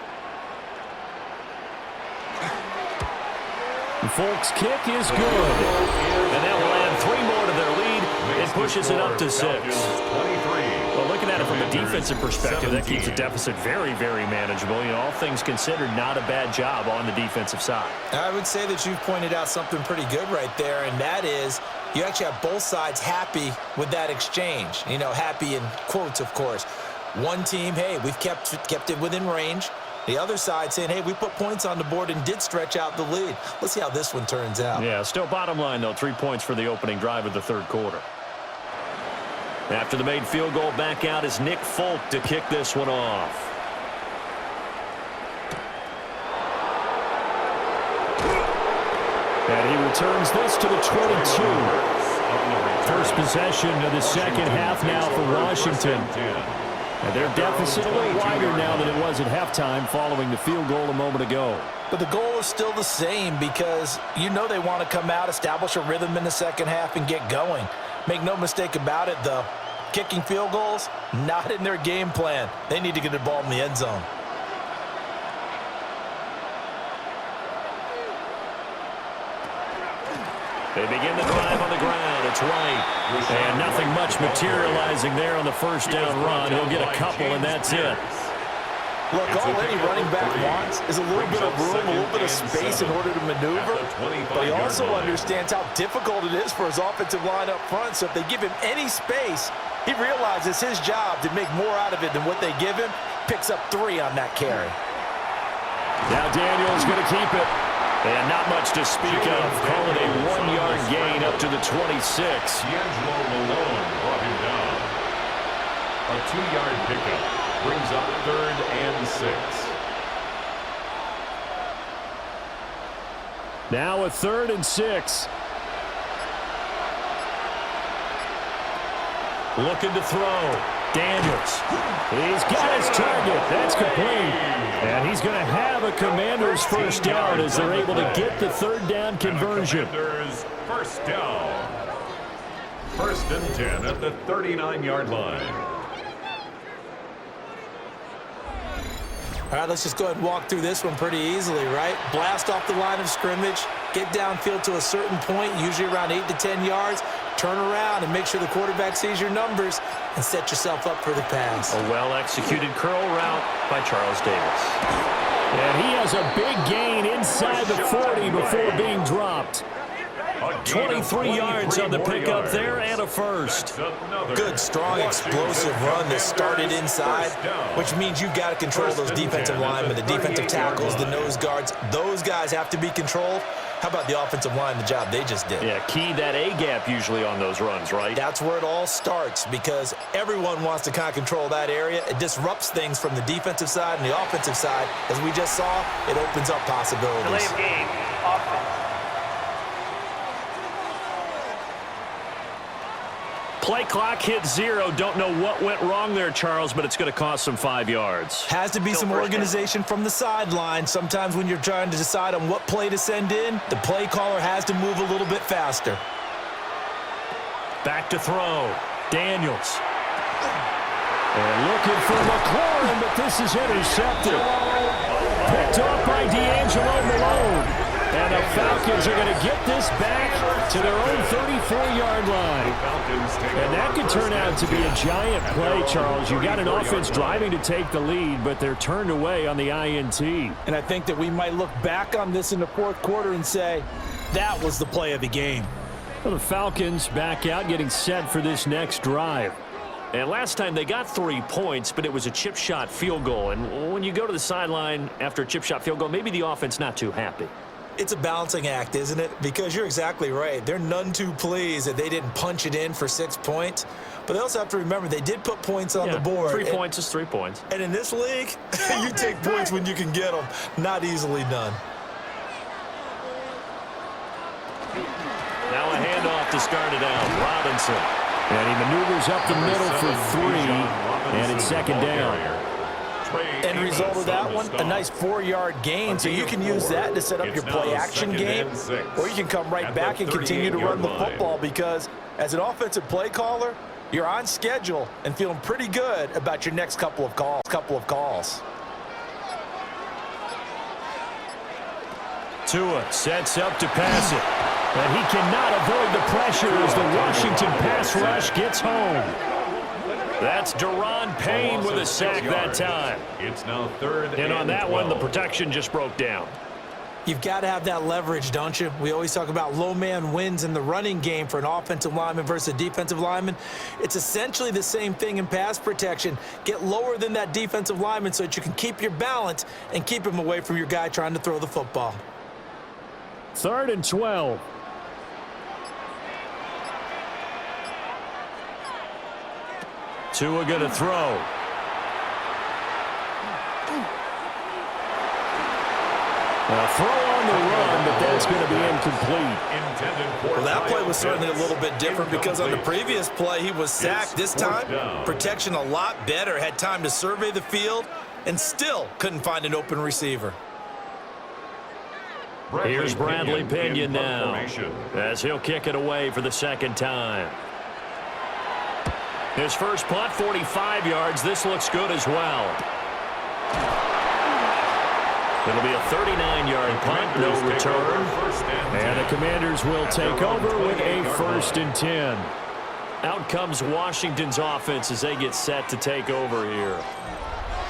Folks' kick is good. And that will add 3 more to their lead. It pushes it up to 6. Well, looking at it from a defensive perspective, that keeps the deficit very, very manageable. You know, all things considered, not a bad job on the defensive side. I would say that you've pointed out something pretty good right there, and that is you actually have both sides happy with that exchange. You know, happy in quotes, of course. One team, hey, we've kept it within range. The other side saying, hey, we put points on the board and did stretch out the lead. Let's see how this one turns out. Yeah, still bottom line, though, 3 points for the opening drive of the third quarter. After the made field goal, back out is Nick Folk to kick this one off. And he returns this to the 22. First possession of the second half now for Washington. And their deficit a little wider now than it was at halftime following the field goal a moment ago. But the goal is still the same because you know they want to come out, establish a rhythm in the second half, and get going. Make no mistake about it, though. Kicking field goals, not in their game plan. They need to get the ball in the end zone. They begin the drive on the ground. It's Wright. And nothing much materializing there on the first down run. He'll get a couple, and that's it. Look, all any running back wants is a little bit of room, a little bit of space in order to maneuver. But he also understands how difficult it is for his offensive line up front. So if they give him any space, he realizes his job to make more out of it than what they give him. Picks up 3 on that carry. Now Daniel's going to keep it. And not much to speak of. Call it a 1-yard gain up to the 26. D'Angelo Malone brought him down. A 2-yard pickup brings up 3rd and 6. Now a 3rd and 6. Looking to throw. Daniels. He's got his target. That's complete. And he's going to have a Commander's first down as they're able to get the third down conversion. Commander's first down. 1st and 10 at the 39-yard line. All right, let's just go ahead and walk through this one pretty easily, right? Blast off the line of scrimmage, get downfield to a certain point, usually around 8 to 10 yards, turn around and make sure the quarterback sees your numbers and set yourself up for the pass. A well-executed curl route by Charles Davis. And he has a big gain inside the 40 before being dropped. 23 yards on the pickup there and a first. Good, strong, explosive run that started inside, which means you've got to control those defensive linemen, the defensive tackles, the nose guards. Those guys have to be controlled. How about the offensive line, the job they just did? Yeah, key that A-gap usually on those runs, right? That's where it all starts because everyone wants to kind of control that area. It disrupts things from the defensive side and the offensive side. As we just saw, it opens up possibilities. Delay of game, offense. Play clock hit 0. Don't know what went wrong there, Charles, but it's going to cost them 5 yards. Has to be some organization from the sideline. Sometimes when you're trying to decide on what play to send in, the play caller has to move a little bit faster. Back to throw. Daniels. And looking for McLaurin, but this is intercepted. Picked off by D'Angelo Malone. And the Falcons are going to get this back to their own 34-yard line. And that could turn out to be a giant play, Charles. You've got an offense driving to take the lead, but they're turned away on the INT. And I think that we might look back on this in the fourth quarter and say, that was the play of the game. Well, the Falcons back out, getting set for this next drive. And last time they got 3 points, but it was a chip shot field goal. And when you go to the sideline after a chip shot field goal, maybe the offense not too happy. It's a balancing act, isn't it? Because you're exactly right. They're none too pleased that they didn't punch it in for 6 points. But they also have to remember they did put points on the board. 3 points is 3 points. And in this league, you take points when you can get them. Not easily done. Now a handoff to start it out. Robinson. And he maneuvers up the middle for 3, and it's second down. End result of that one, a nice 4-yard gain, so you can use that to set up your play-action game, or you can come right back and continue to run the football because as an offensive play caller, you're on schedule and feeling pretty good about your next couple of calls. Tua sets up to pass it. And he cannot avoid the pressure as the Washington pass rush gets home. That's Daron Payne with a sack that time. It's now 3rd and on that 12. one, the protection just broke down. You've got to have that leverage, don't you? We always talk about low man wins in the running game for an offensive lineman versus a defensive lineman. It's essentially the same thing in pass protection. Get lower than that defensive lineman so that you can keep your balance and keep him away from your guy trying to throw the football. 3rd and 12. Tua going to throw. A throw on the run, but that's going to be incomplete. Well, that play was certainly a little bit different because on the previous play, he was sacked. This time, protection a lot better. Had time to survey the field and still couldn't find an open receiver. Here's Bradley Pinion now as he'll kick it away for the second time. His first punt, 45 yards. This looks good as well. It'll be a 39-yard punt, no return. And the Commanders will take over with a 1st and 10. Out comes Washington's offense as they get set to take over here.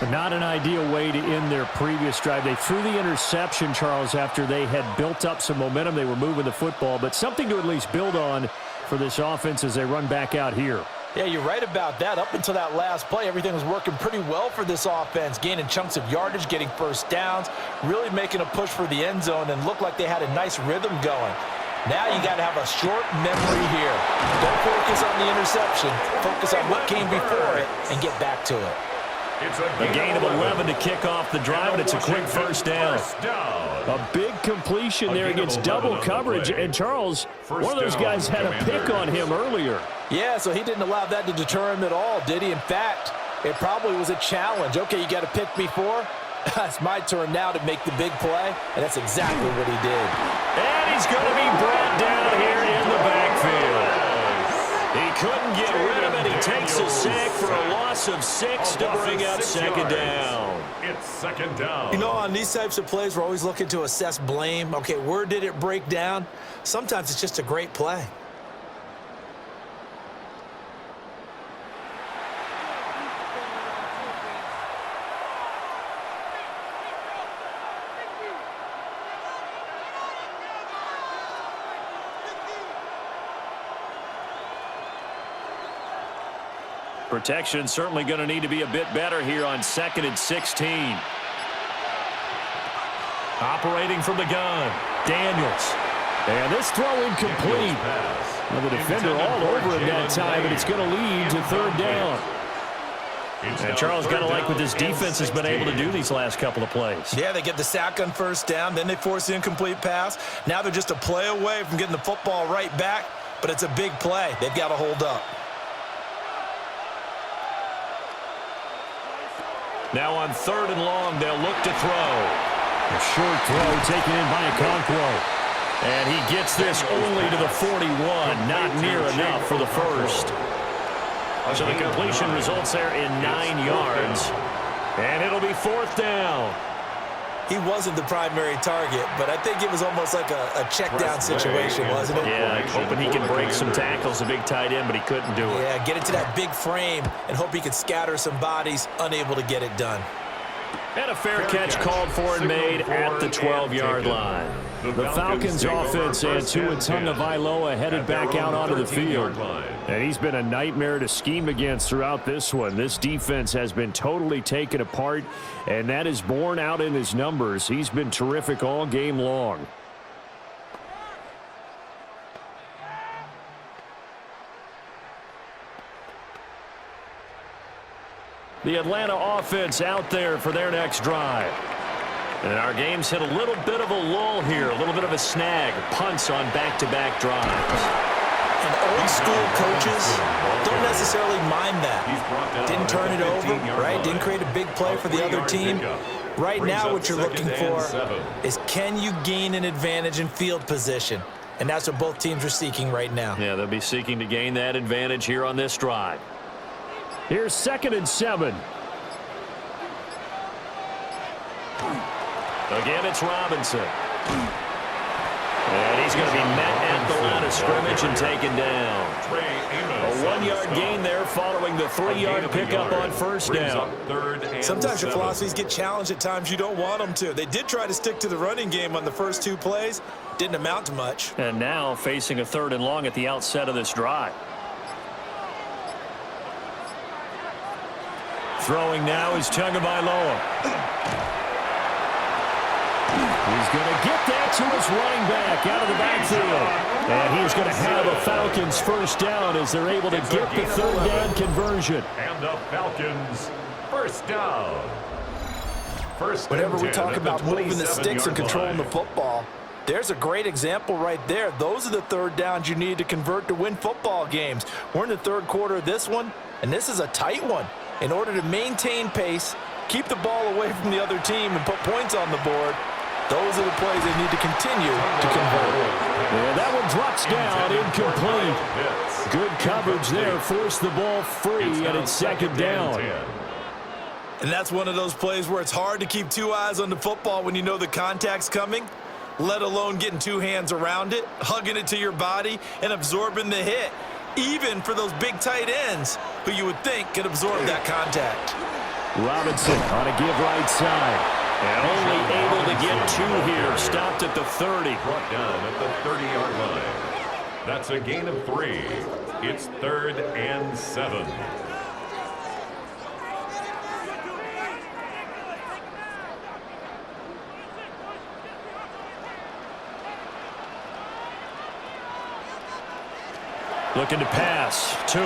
Not an ideal way to end their previous drive. They threw the interception, Charles, after they had built up some momentum. They were moving the football, but something to at least build on for this offense as they run back out here. Yeah, you're right about that. Up until that last play, everything was working pretty well for this offense, gaining chunks of yardage, getting first downs, really making a push for the end zone, and looked like they had a nice rhythm going. Now you got to have a short memory here. Don't focus on the interception. Focus on what came before it and get back to it. A gain of 11 to kick off the drive, and it's a quick first down. A big completion there against double coverage. And Charles, one of those guys had a pick on him earlier. Yeah, so he didn't allow that to deter him at all, did he? In fact, it probably was a challenge. Okay, you got to pick me 4. It's my turn now to make the big play, and that's exactly what he did. And he's going to be brought down here in the backfield. He couldn't get rid of it. He takes a sack for a loss of 6 to bring up second down. It's second down. You know, on these types of plays, we're always looking to assess blame. Okay, where did it break down? Sometimes it's just a great play. Protection certainly going to need to be a bit better here on 2nd and 16. Operating from the gun, Daniels. And this throw incomplete. Well, the defender all over him that time, and it's going to lead to 3rd down. And Charles got to like what this defense has been able to do these last couple of plays. Yeah, they get the sack on first down, then they force the incomplete pass. Now they're just a play away from getting the football right back, but it's a big play. They've got to hold up. Now on 3rd and long, they'll look to throw. A short throw taken in by Okonkwo. And he gets this only to the 41, not near enough for the first. So the completion results there in 9 yards. And it'll be 4th down. He wasn't the primary target, but I think it was almost like a check down situation, wasn't it? Yeah, hoping he can break some tackles, a big tight end, but he couldn't do it. Yeah, get into that big frame and hope he could scatter some bodies, unable to get it done. And a fair catch called for and made at the 12-yard line. The Falcons offense and Tagovailoa headed back out onto the field. And he's been a nightmare to scheme against throughout this one. This defense has been totally taken apart, and that is borne out in his numbers. He's been terrific all game long. The Atlanta offense out there for their next drive. And our game's hit a little bit of a lull here, a little bit of a snag. Punts on back-to-back drives. And old school coaches don't necessarily mind that. Didn't turn it over, right? Didn't create a big play for the other team. Right now what you're looking for is, can you gain an advantage in field position? And that's what both teams are seeking right now. Yeah, they'll be seeking to gain that advantage here on this drive. Here's 2nd and 7. Again, it's Robinson. And he's going to be met at the line of scrimmage and taken down. A 1-yard gain there following the 3-yard pickup on first down. Sometimes your philosophies get challenged at times you don't want them to. They did try to stick to the running game on the first 2 plays. Didn't amount to much. And now facing a 3rd and long at the outset of this drive. Throwing now is Tagovailoa. He's going to get that to his running back out of the backfield. And he's going to have a Falcons first down as they're able to get the 3rd down conversion. And the Falcons first down. Whenever we talk about moving the sticks and controlling the football, there's a great example right there. Those are the 3rd downs you need to convert to win football games. We're in the 3rd quarter of this one, and this is a tight one. In order to maintain pace, keep the ball away from the other team, and put points on the board, those are the plays they need to continue to convert. Yeah, that one drops down, incomplete. Good coverage there, forced the ball free, and it's 2nd down. And that's one of those plays where it's hard to keep 2 eyes on the football when you know the contact's coming, let alone getting 2 hands around it, hugging it to your body, and absorbing the hit. Even for those big tight ends who you would think could absorb that contact. Robinson on a give right side. And only able to get 2 here. Stopped at the 30. Brought down at the 30-yard line. That's a gain of 3. It's 3rd and 7. Looking to pass. Tua.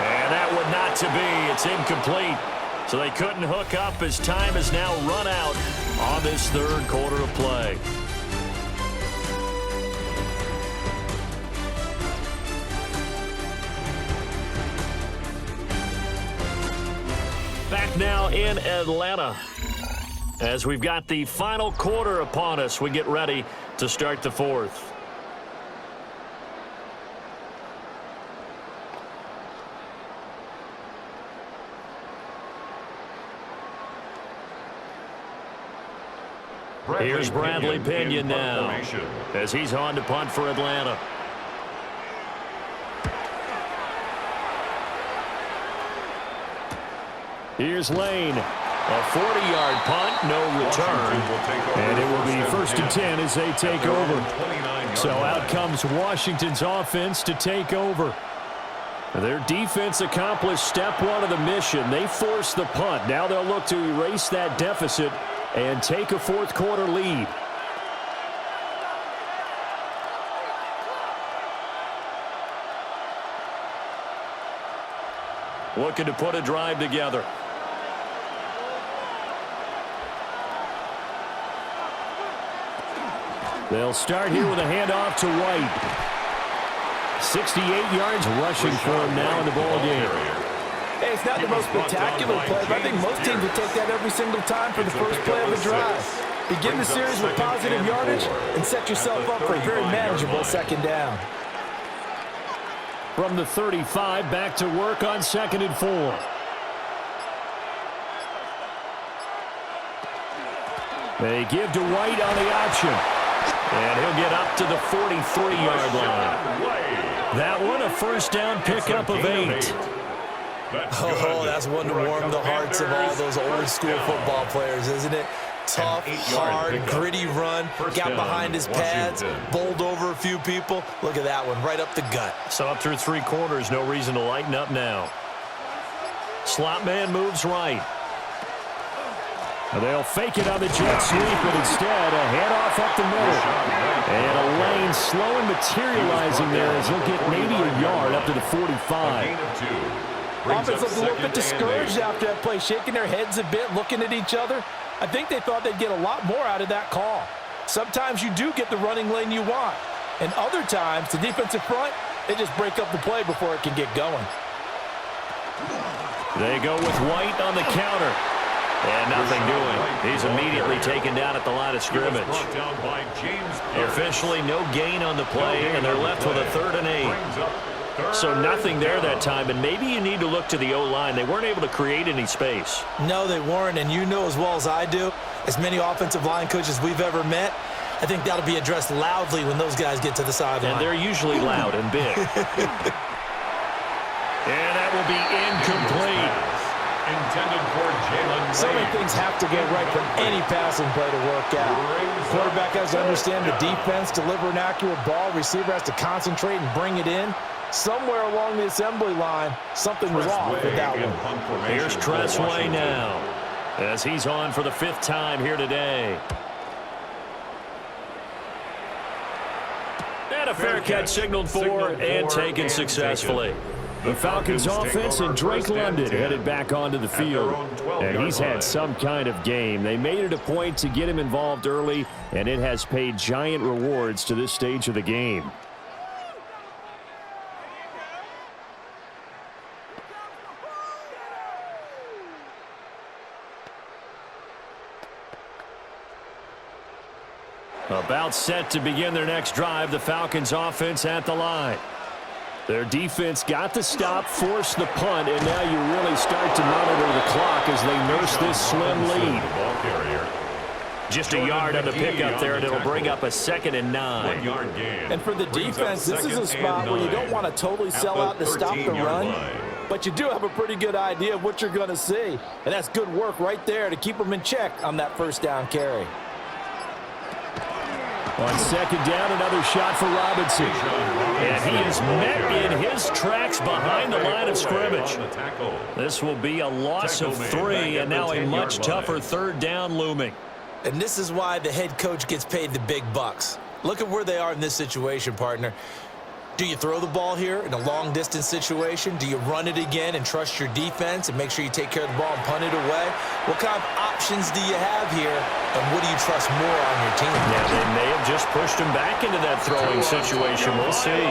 And that one not to be. It's incomplete. So they couldn't hook up as time has now run out on this 3rd quarter of play. Back now in Atlanta. As we've got the final quarter upon us, we get ready to start the 4th. Here's Bradley Pinion now as he's on to punt for Atlanta. Here's Lane. A 40-yard punt, no return. And it will be 1st and 10 as they take over. So out comes Washington's offense to take over. Their defense accomplished step 1 of the mission. They forced the punt. Now they'll look to erase that deficit and take a 4th quarter lead. Looking to put a drive together. They'll start here with a handoff to White. 68 yards rushing for him now in the ball game. Hey, it's not the most spectacular play, but I think most teams would take that every single time for the first play of a drive. Begin the series with positive yardage and set yourself up for a very manageable 2nd down. From the 35, back to work on 2nd and 4. They give to White on the option. And he'll get up to the 43-yard line. That one a 1st down pickup of 8. Oh, that's one to warm the hearts of all those old school football players, isn't it? Tough, hard, gritty run, got behind his pads, bowled over a few people. Look at that one, right up the gut. So up through 3 quarters, no reason to lighten up now. Slot man moves right. They'll fake it on the jet sweep, but instead a handoff up the middle. And a lane slow and materializing there as he'll get maybe a yard up to the 45. Offense looked a little bit discouraged after that play, shaking their heads a bit, looking at each other. I think they thought they'd get a lot more out of that call. Sometimes you do get the running lane you want, and other times the defensive front, they just break up the play before it can get going. They go with White on the counter. And nothing doing. He's immediately taken down at the line of scrimmage. Officially no gain on the play, and they're left with a 3rd and 8. So nothing there that time, and maybe you need to look to the O-line. They weren't able to create any space. No, they weren't, and you know as well as I do, as many offensive line coaches we've ever met, I think that'll be addressed loudly when those guys get to the sideline. And they're usually loud and big. And that will be incomplete. Intended for Jayden. So many things have to go right for any passing play to work out. Quarterback has to understand the defense, deliver an accurate ball. Receiver has to concentrate and bring it in. Somewhere along the assembly line, something was off with that one. Here's Tressway now, as he's on for the 5th time here today. And a fair catch signaled for and taken successfully. The Falcons offense and Drake London headed back onto the field. And he's had some kind of game. They made it a point to get him involved early, and it has paid giant rewards to this stage of the game. About set to begin their next drive, the Falcons offense at the line. Their defense got the stop, forced the punt, and now you really start to monitor the clock as they nurse this slim lead. Just a yard on the pickup there, and it'll bring up a 2nd and 9. And for the defense, this is a spot where you don't want to totally sell out to stop the run, but you do have a pretty good idea of what you're going to see. And that's good work right there to keep them in check on that 1st down carry. On 2nd down, another shot for Robinson. And he is met in his tracks behind the line of scrimmage. This will be a loss of 3, and now a much tougher 3rd down looming. And this is why the head coach gets paid the big bucks. Look at where they are in this situation, partner. Do you throw the ball here in a long-distance situation? Do you run it again and trust your defense and make sure you take care of the ball and punt it away? What kind of options do you have here, and what do you trust more on your team? Yeah, they may have just pushed him back into that throwing situation. We'll see.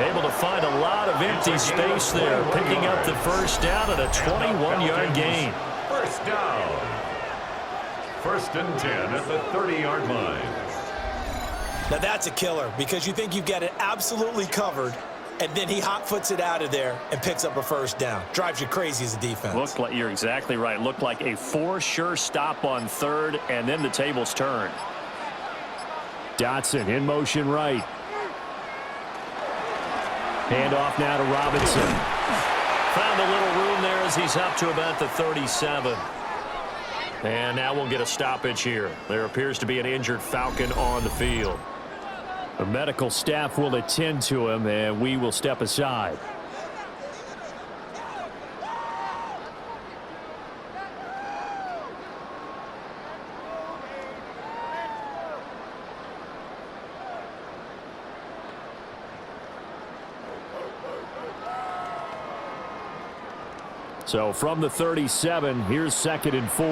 Able to find a lot of empty space there, picking up the 1st down at a 21-yard gain. 1st down. 1st and 10 at the 30-yard line. Now that's a killer because you think you've got it absolutely covered, and then he hot-foots it out of there and picks up a 1st down. Drives you crazy as a defense. Looked like, you're exactly right. Looked like a for-sure stop on 3rd, and then the tables turned. Dotson in motion right. Handoff now to Robinson. Found a little room there as he's up to about the 37. And now we'll get a stoppage here. There appears to be an injured Falcon on the field. The medical staff will attend to him, and we will step aside. So from the 37, here's 2nd and 4.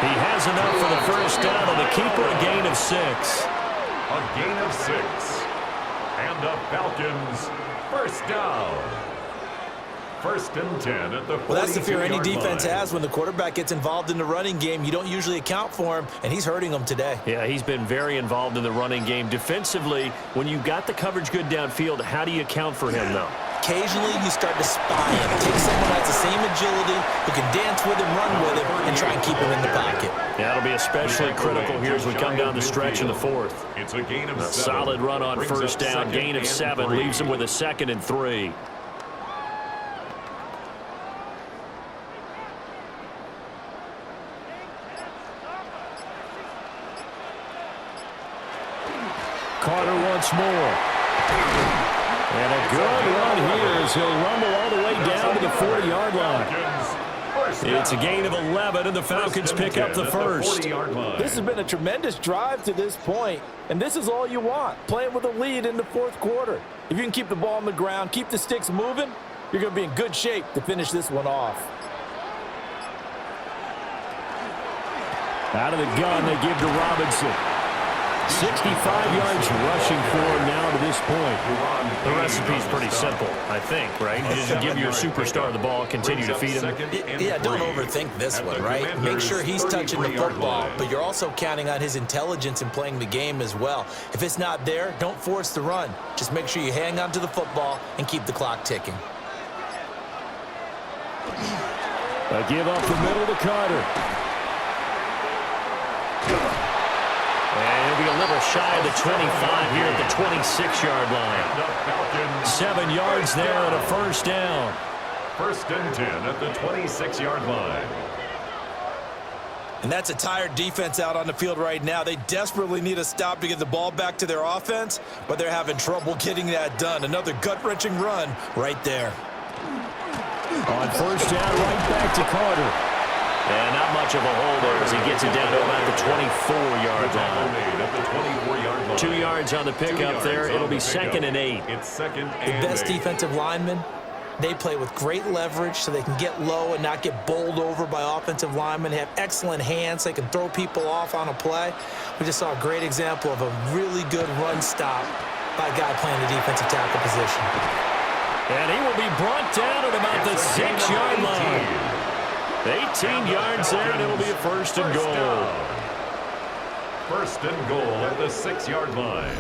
He has enough for the 1st down on the keeper, a gain of 6. A gain of 6. And the Falcons 1st down. 1st and 10 at the 42-yard line. Well, that's the fear any defense has when the quarterback gets involved in the running game. You don't usually account for him, and he's hurting them today. Yeah, he's been very involved in the running game. Defensively, when you got the coverage good downfield, how do you account for him, though? occasionally you start to spy him. Take someone who has the same agility, who can dance with him, run with him, and try and keep him in the pocket. Yeah, it'll be especially critical here as we come down the stretch in the fourth. It's a gain of 7. Solid run on first down. Gain of 7 leaves him with a 2nd and 3. Carter once more. And a good run here as he'll rumble all the way down to the 40-yard line. It's a gain of 11, and the Falcons pick up the first. This has been a tremendous drive to this point, and this is all you want, playing with a lead in the fourth quarter. If you can keep the ball on the ground, keep the sticks moving, you're going to be in good shape to finish this one off. Out of the gun, they give to Robinson. 65 yards rushing for him now to this point. The recipe's pretty simple, I think, right? You just give your superstar the ball, continue to feed him. Yeah, don't overthink this one, right? Make sure he's touching the football, but you're also counting on his intelligence in playing the game as well. If it's not there, don't force the run. Just make sure you hang on to the football and keep the clock ticking. A give up the middle to Carter. And he'll be a little shy of the 25 here at the 26-yard line. 7 yards there and a first down. 1st and 10 at the 26-yard line. And that's a tired defense out on the field right now. They desperately need a stop to get the ball back to their offense, but they're having trouble getting that done. Another gut-wrenching run right there. On first down, right back to Carter. And not much of a hole there as he gets it down to about the 24-yard line. 2 yards on the pickup there. It'll be 2nd and 8. It's 2nd and 8. The best defensive linemen, they play with great leverage so they can get low and not get bowled over by offensive linemen. They have excellent hands. They can throw people off on a play. We just saw a great example of a really good run stop by a guy playing the defensive tackle position. And he will be brought down at about the 6-yard line. 18 yards there, and it'll be a 1st and goal. 1st and goal at the 6-yard line.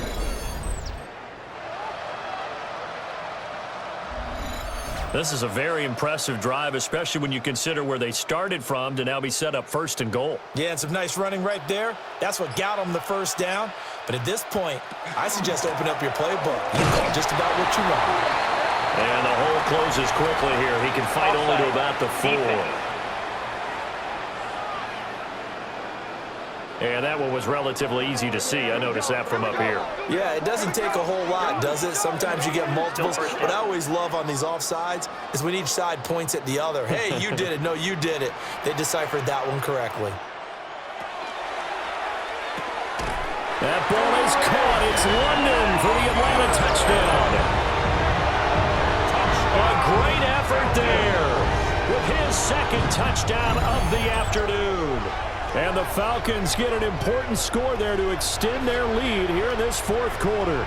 This is a very impressive drive, especially when you consider where they started from to now be set up 1st and goal. Yeah, and some nice running right there. That's what got them the first down. But at this point, I suggest open up your playbook. You call just about what you want. And the hole closes quickly here. He can fight only to about the 4. And that one was relatively easy to see. I noticed that from up here. Yeah, it doesn't take a whole lot, does it? Sometimes you get multiples. What I always love on these offsides is when each side points at the other. Hey, you did it. No, you did it. They deciphered that one correctly. That ball is caught. It's London for the Atlanta touchdown. A great effort there with his 2nd touchdown of the afternoon. And the Falcons get an important score there to extend their lead here in this fourth quarter.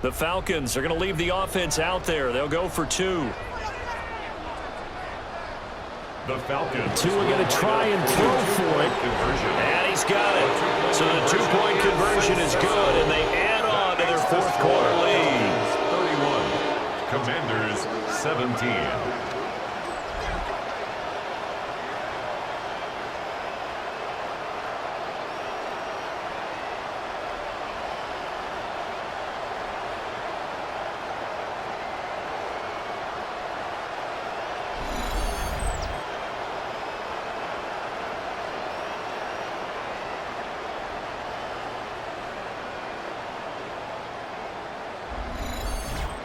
The Falcons are going to leave the offense out there. They'll go for 2. The Falcons. Tua going to try and throw for it. And he's got it. So the 2-point conversion is good, and they add on to their fourth quarter lead. 31. Commanders 17.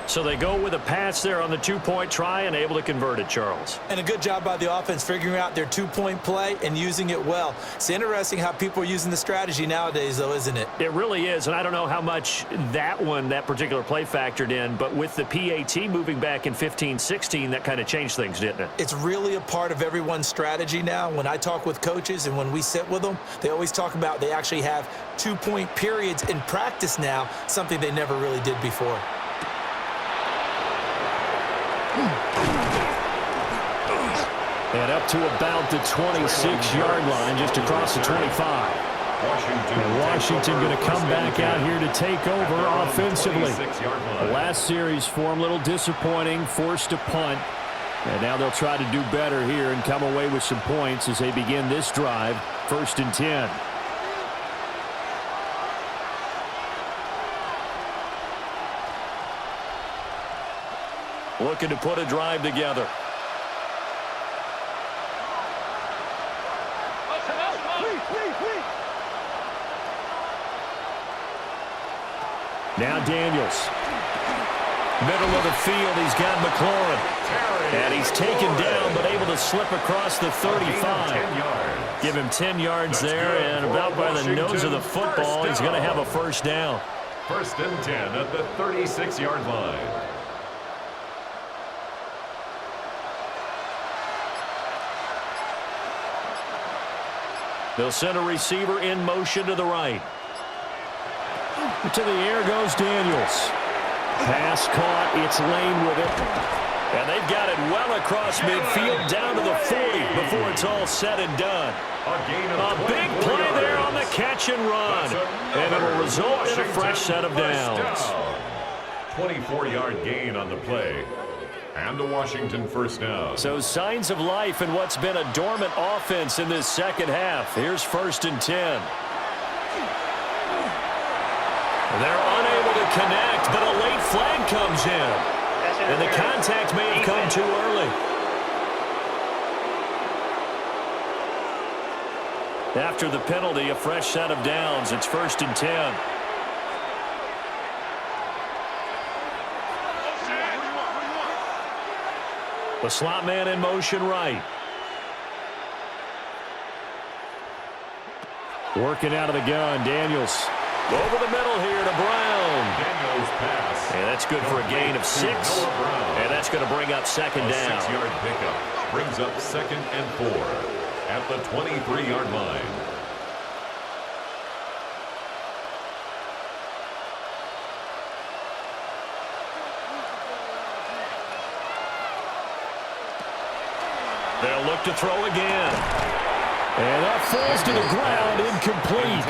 So they go with a pass there on the 2-point try and able to convert it, Charles. And a good job by the offense figuring out their 2-point play and using it well. It's interesting how people are using the strategy nowadays, though, isn't it? It really is, and I don't know how much that particular play factored in, but with the PAT moving back in 15-16, that kind of changed things, didn't it? It's really a part of everyone's strategy now. When I talk with coaches and when we sit with them, they always talk about they actually have 2-point periods in practice now, something they never really did before. And up to about the 26-yard line, just across the 25. And Washington going to come back out here to take over offensively. The last series for him, a little disappointing, forced to punt. And now they'll try to do better here and come away with some points as they begin this drive, 1st and 10. Looking to put a drive together. Now Daniels. Middle of the field, he's got McLaurin. And he's taken down, but able to slip across the 35. Give him 10 yards there, and about by the nose of the football, he's going to have a first down. 1st and 10 at the 36-yard line. They'll send a receiver in motion to the right. To the air goes Daniels. Pass caught. It's Lane with it. And they've got it well across midfield down to the 40 before it's all said and done. A big play there on the catch and run. And it'll result in a fresh set of downs. 24-yard gain on the play. And a Washington first down. So signs of life in what's been a dormant offense in this second half. Here's 1st and 10. They're unable to connect, but a late flag comes in. And the contact may have come too early. After the penalty, a fresh set of downs. It's 1st and 10. The slot man in motion right. Working out of the gun, Daniels. Over the middle here to Brown. Daniels pass. And that's good for a gain of 6. And that's going to bring up 2nd down. 6-yard pickup brings up 2nd and 4 at the 23-yard line. They'll look to throw again. And that falls to the ground, incomplete.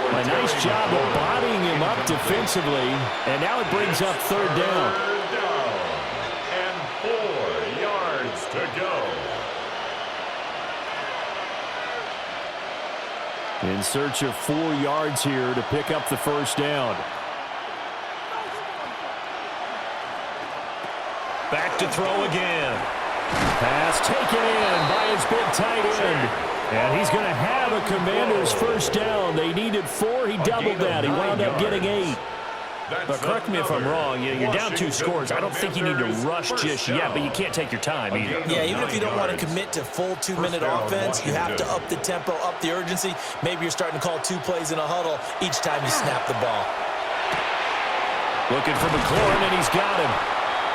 A nice job of bodying him up defensively. And now it brings up 3rd down. And 4 yards to go. In search of 4 yards here to pick up the first down. Back to throw again. Pass taken in by his big tight end. And he's going to have a Commander's first down. They needed 4. He doubled that. He wound up getting 8. But correct me if I'm wrong. You're down 2 scores. I don't think you need to rush just yet, but you can't take your time either. Yeah, even if you don't want to commit to full 2-minute offense, you have to up the tempo, up the urgency. Maybe you're starting to call 2 plays in a huddle each time you snap the ball. Looking for McLaurin, and he's got him.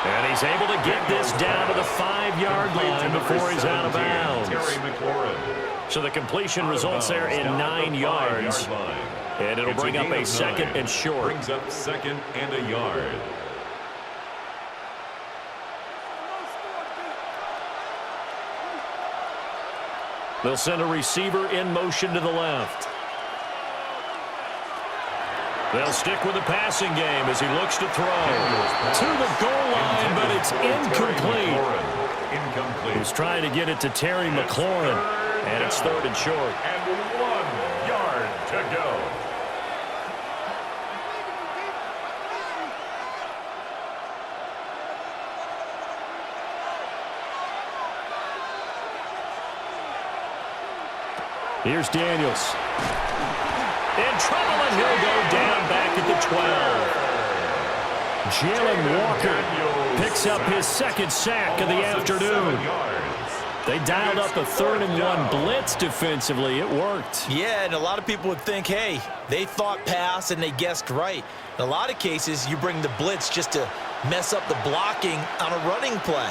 And he's able to get this down to the 5-yard line before he's out of bounds. So the completion results there in 9 yards. And it'll bring up a 2nd and short. Brings up 2nd and a yard. They'll send a receiver in motion to the left. They'll stick with the passing game as he looks to throw. To the goal line, but it's incomplete. He's trying to get it to Terry McLaurin, and it's 3rd and short. And 1 yard to go. Here's Daniels. In trouble, and he'll go down back at the 12. Jalen Walker picks up his 2nd sack of the afternoon. They dialed up a 3rd and 1 blitz defensively. It worked. Yeah, and a lot of people would think, hey, they thought pass and they guessed right. In a lot of cases, you bring the blitz just to mess up the blocking on a running play.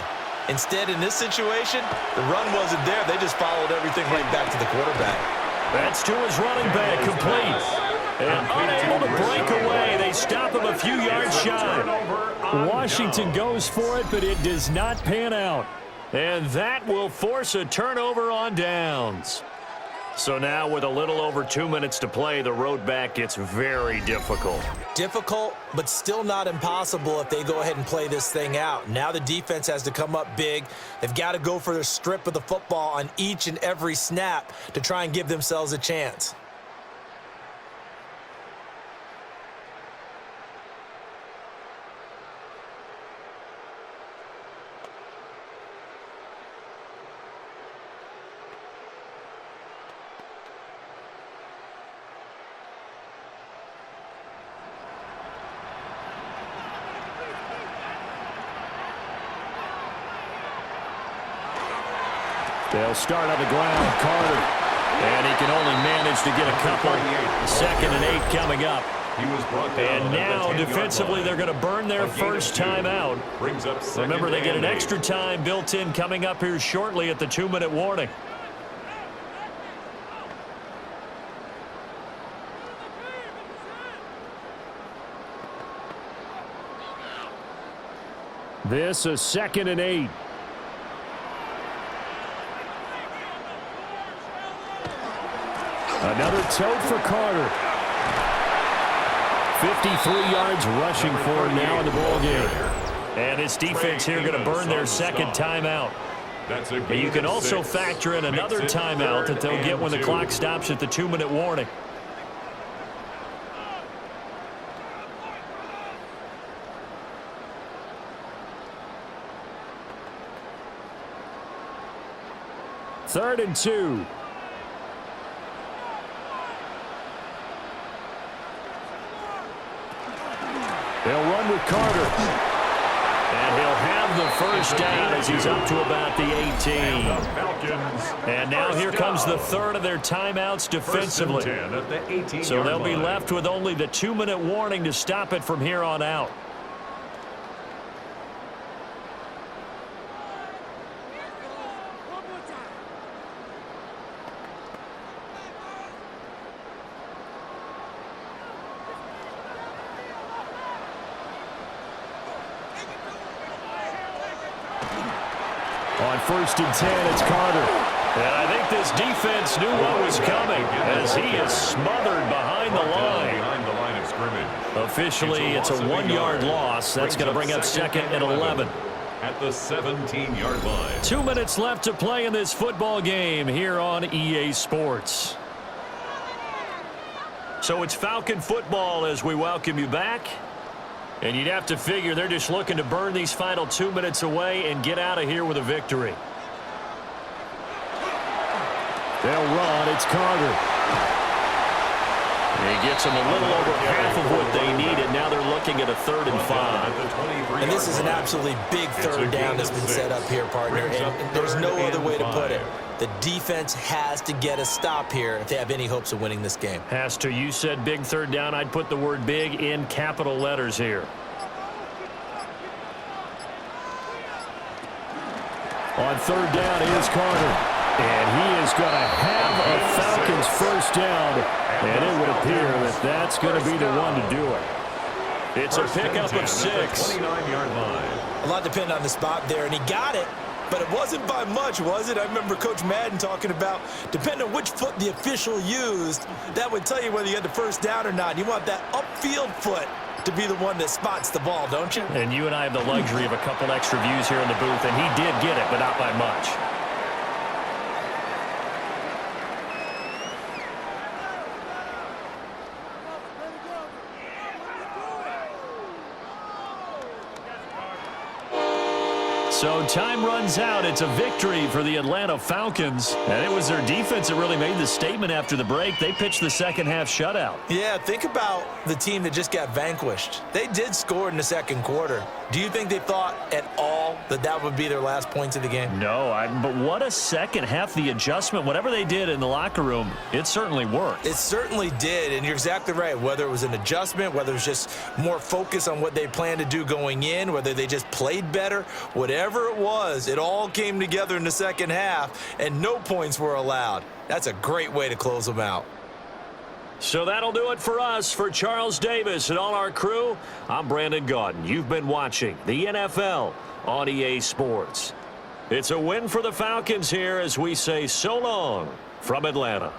Instead, in this situation, the run wasn't there. They just followed everything right back to the quarterback. That's to his running back, complete. And unable to break away. They stop him a few yards shy. Washington goes for it, but it does not pan out. And that will force a turnover on downs. So now with a little over 2 minutes to play, the road back gets very difficult. Difficult, but still not impossible if they go ahead and play this thing out. Now the defense has to come up big. They've got to go for their strip of the football on each and every snap to try and give themselves a chance. They'll start on the ground, Carter. And he can only manage to get a couple. 2nd and 8 coming up. And now, defensively, they're going to burn their first time out. Remember, they get an extra time built in coming up here shortly at the 2-minute warning. This is 2nd and 8. Another tote for Carter. 53 yards rushing for him now in the ball game. And his defense here going to burn their second timeout. But you can also factor in another timeout that they'll get when the clock stops at the 2-minute warning. Third and 2. They'll run with Carter. And he'll have the first down as he's up to about the 18. And now here comes the third of their timeouts defensively. So they'll be left with only the 2-minute warning to stop it from here on out. On 1st and 10, it's Carter. And I think this defense knew what was coming as he is smothered behind the line. Officially, it's a 1-yard loss. That's going to bring up 2nd and 11. At the 17-yard line. 2 minutes left to play in this football game here on EA Sports. So it's Falcon football as we welcome you back. And you'd have to figure they're just looking to burn these final 2 minutes away and get out of here with a victory. They'll run. It's Carter. He gets them a little over half of what they needed. Now they're looking at a 3rd and 5. And this is an absolutely big third down that's been set up here, partner. And there's no other way to put it. The defense has to get a stop here if they have any hopes of winning this game. Has to. You said big third down. I'd put the word big in capital letters here. On 3rd down is Carter. And he is going to have a Falcons first down. And it would appear that that's going to be the one to do it. It's a pickup of 6. 29-yard line. A lot depended on the spot there, and he got it. But it wasn't by much, was it? I remember Coach Madden talking about, depending on which foot the official used, that would tell you whether you had the first down or not. You want that upfield foot to be the one that spots the ball, don't you? And you and I have the luxury of a couple extra views here in the booth, and he did get it, but not by much. So time runs out. It's a victory for the Atlanta Falcons. And it was their defense that really made the statement after the break. They pitched the second half shutout. Yeah, think about the team that just got vanquished. They did score in the second quarter. Do you think they thought at all that that would be their last points of the game? No, but what a second half. The adjustment, whatever they did in the locker room, it certainly worked. It certainly did, and you're exactly right. Whether it was an adjustment, whether it was just more focus on what they planned to do going in, whether they just played better, whatever it was, it all came together in the second half, and no points were allowed. That's a great way to close them out. So that'll do it for us. For Charles Davis and all our crew, I'm Brandon Gaudin. You've been watching the NFL on EA Sports. It's a win for the Falcons here as we say so long from Atlanta.